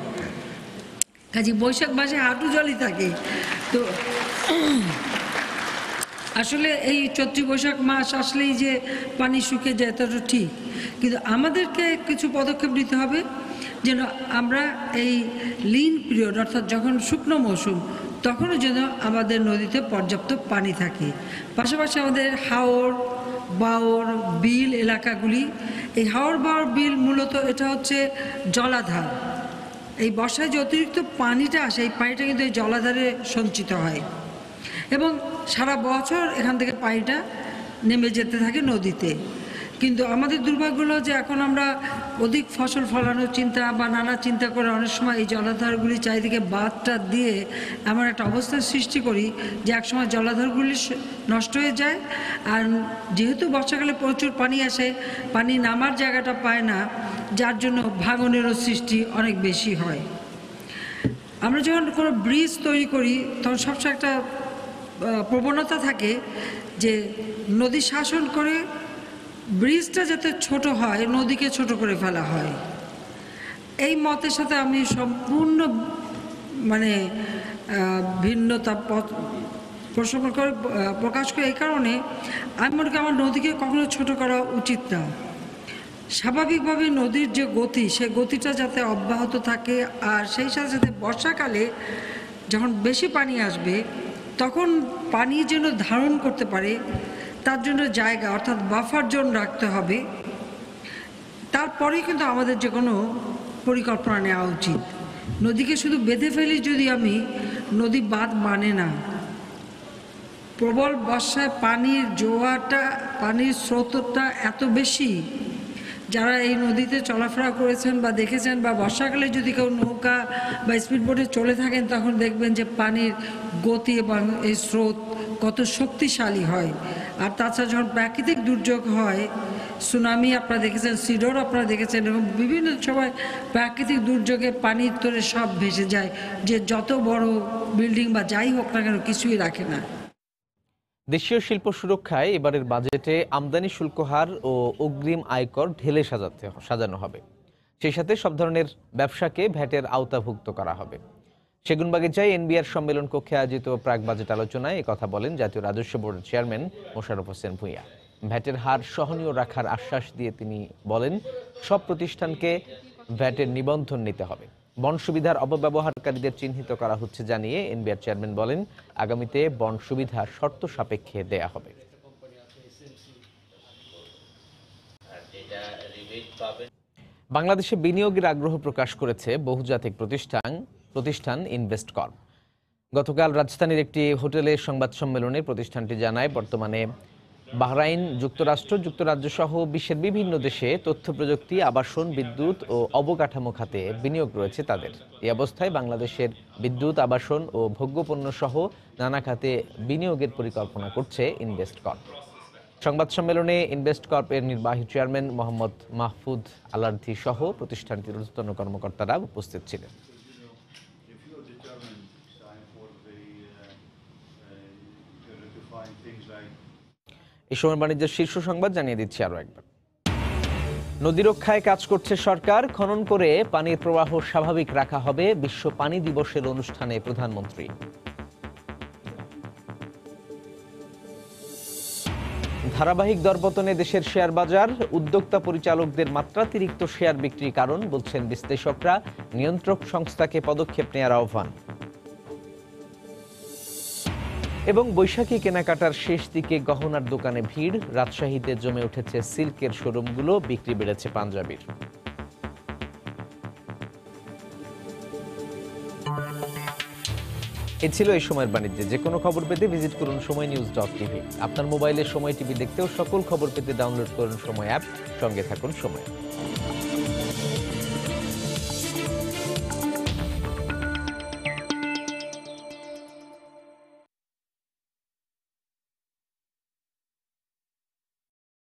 কাজে বৈশাখ মাসে হাঁটু জলই থাকে। তো আসলে এই চৈত্র বৈশাখ মাস আসলেই যে পানি শুকিয়ে যায় তা তো ঠিক, কিন্তু আমাদেরকে কিছু পদক্ষেপ নিতে হবে যেন আমরা এই লিন পিরিয়ড অর্থাৎ যখন শুকনো মৌসুম তখনও যেন আমাদের নদীতে পর্যাপ্ত পানি থাকে। পাশাপাশি আমাদের হাওর, বাওর, বিল এলাকাগুলি, এই হাওর, বাওর, বিল মূলত এটা হচ্ছে জলাধার। এই বর্ষায় যে অতিরিক্ত পানিটা আসে এই পানিটা কিন্তু এই জলাধারে সঞ্চিত হয় এবং সারা বছর এখান থেকে পানিটা নেমে যেতে থাকে নদীতে। কিন্তু আমাদের দুর্ভাগ্য হলো যে এখন আমরা অধিক ফসল ফলানোর চিন্তা বা নানা চিন্তা করে অনেক সময় এই জলাধারগুলি চারিদিকে বাঁধটা দিয়ে এমন একটা অবস্থার সৃষ্টি করি যে একসময় জলাধারগুলি নষ্ট হয়ে যায়। আর যেহেতু বর্ষাকালে প্রচুর পানি আসে, পানি নামার জায়গাটা পায় না, যার জন্য ভাঙনেরও সৃষ্টি অনেক বেশি হয়। আমরা যখন কোনো ব্রিজ তৈরি করি তখন সবসময় একটা প্রবণতা থাকে যে নদী শাসন করে ব্রিজটা যাতে ছোট হয়, নদীকে ছোট করে ফেলা হয়। এই মতের সাথে আমি সম্পূর্ণ ভিন্নতা প্রকাশ করে এই কারণে আমি মনে করি আমার নদীকে কখনো ছোট করা উচিত না। স্বাভাবিকভাবে নদীর যে গতি, সে গতিটা যাতে অব্যাহত থাকে, আর সেই সাথে সাথে বর্ষাকালে যখন বেশি পানি আসবে তখন পানি যেন ধারণ করতে পারে তার জন্য জায়গা অর্থাৎ বাফার জোন রাখতে হবে। তারপরেই কিন্তু আমাদের যে কোনো পরিকল্পনা নেওয়া উচিত। নদীকে শুধু বেঁধে ফেলি যদি আমি, নদী বাঁধ মানে না। প্রবল বর্ষায় পানির জোয়ারটা, পানির স্রোতটা এত বেশি, যারা এই নদীতে চলাফেরা করেছেন বা দেখেছেন, বা বর্ষাকালে যদি কেউ নৌকা বা স্পিডবোটে চলে থাকেন তখন দেখবেন যে পানির গতি এবং এই স্রোত কত শক্তিশালী হয়। আর তাছাড়া যখন প্রাকৃতিক দুর্যোগ হয়, সুনামি আপনারা দেখেছেন, সিডর আপনারা দেখেছেন, এবং বিভিন্ন সময় প্রাকৃতিক দুর্যোগে পানির তরে সব ভেসে যায়, যে যত বড় বিল্ডিং বা যাই হোক না কেন কিছুই রাখে না। দেশীয় শিল্প সুরক্ষায় এবারের বাজেটে আমদানি শুল্ক হার ও অগ্রিম আয়কর ঢেলে সাজানো হবে। সেই সাথে সব ধরনের ব্যবসাকে ভ্যাটের আওতাভুক্ত করা হবে। সেগুনবাগিচায় এনবিআর সম্মেলন কক্ষে আয়োজিত প্রাক বাজেট আলোচনায় একথা বলেন জাতীয় রাজস্ব বোর্ডের চেয়ারম্যান মোশাররফ হোসেন ভূঁইয়া। ভ্যাটের হার সহনীয় রাখার আশ্বাস দিয়ে তিনি বলেন, সব প্রতিষ্ঠানকে ভ্যাটের নিবন্ধন নিতে হবে। বন্ড সুবিধার অপব্যবহারকারীদের চিহ্নিত করা হচ্ছে জানিয়ে এনবিআর চেয়ারম্যান বলেন, আগামীতে বন্ড সুবিধা শর্ত সাপেক্ষে দেয়া হবে। বাংলাদেশে বিনিয়োগের আগ্রহ প্রকাশ করেছে বহুজাতিক প্রতিষ্ঠান ইনভেস্ট কর্প। গতকাল রাজধানীর একটি হোটেলে সংবাদ সম্মেলনে প্রতিষ্ঠানটি জানায়, বর্তমানে বাহরাইন, যুক্তরাষ্ট্র, যুক্তরাজ্য সহ বিশ্বের বিভিন্ন দেশে তথ্য প্রযুক্তি, আবাসন, বিদ্যুৎ ও অবকাঠামো খাতে বিনিয়োগ রয়েছে তাদের। এই অবস্থায় বাংলাদেশের বিদ্যুৎ, আবাসন ও ভোগ্যপণ্য সহ নানা খাতে বিনিয়োগের পরিকল্পনা করছে ইনভেস্ট কর্প। সংবাদ সম্মেলনে ইনভেস্ট কর্পের নির্বাহী চেয়ারম্যান মোহাম্মদ মাহফুজ আলার্ধি সহ প্রতিষ্ঠানটির ঊর্ধ্বতন কর্মকর্তারা উপস্থিত ছিলেন। এই সময় বাণিজ্যের শীর্ষ সংবাদ জানিয়ে দিচ্ছি আরো একবার। নদী রক্ষায় কাজ করছে সরকার, খনন করে পানির প্রবাহ স্বাভাবিক রাখা হবে, বিশ্ব পানি দিবসের অনুষ্ঠানে প্রধানমন্ত্রী। ধারাবাহিক দরপতনে দেশের শেয়ার বাজার, উদ্যোক্তা পরিচালকদের মাত্রাতিরিক্ত শেয়ার বিক্রির কারণ বলছেন বিশ্লেষকরা, নিয়ন্ত্রক সংস্থাকে পদক্ষেপ নেওয়ার আহ্বান। এবং বৈশাখী কেনাকাটার শেষ দিকে গহনার দোকানে ভিড়, রাজশাহীতে জমে উঠেছে সিল্কের শোরুমগুলো, বিক্রি বেড়েছে পাঞ্জাবির। এ ছিল এই সময়ের বাণিজ্যে। যে কোনো খবর পেতে ভিজিট করুন সময়নিউজ.tv। আপনার মোবাইলে সময় টিভি দেখতেও সকল খবর পেতে ডাউনলোড করুন সময় অ্যাপ। সঙ্গে থাকুন সময়।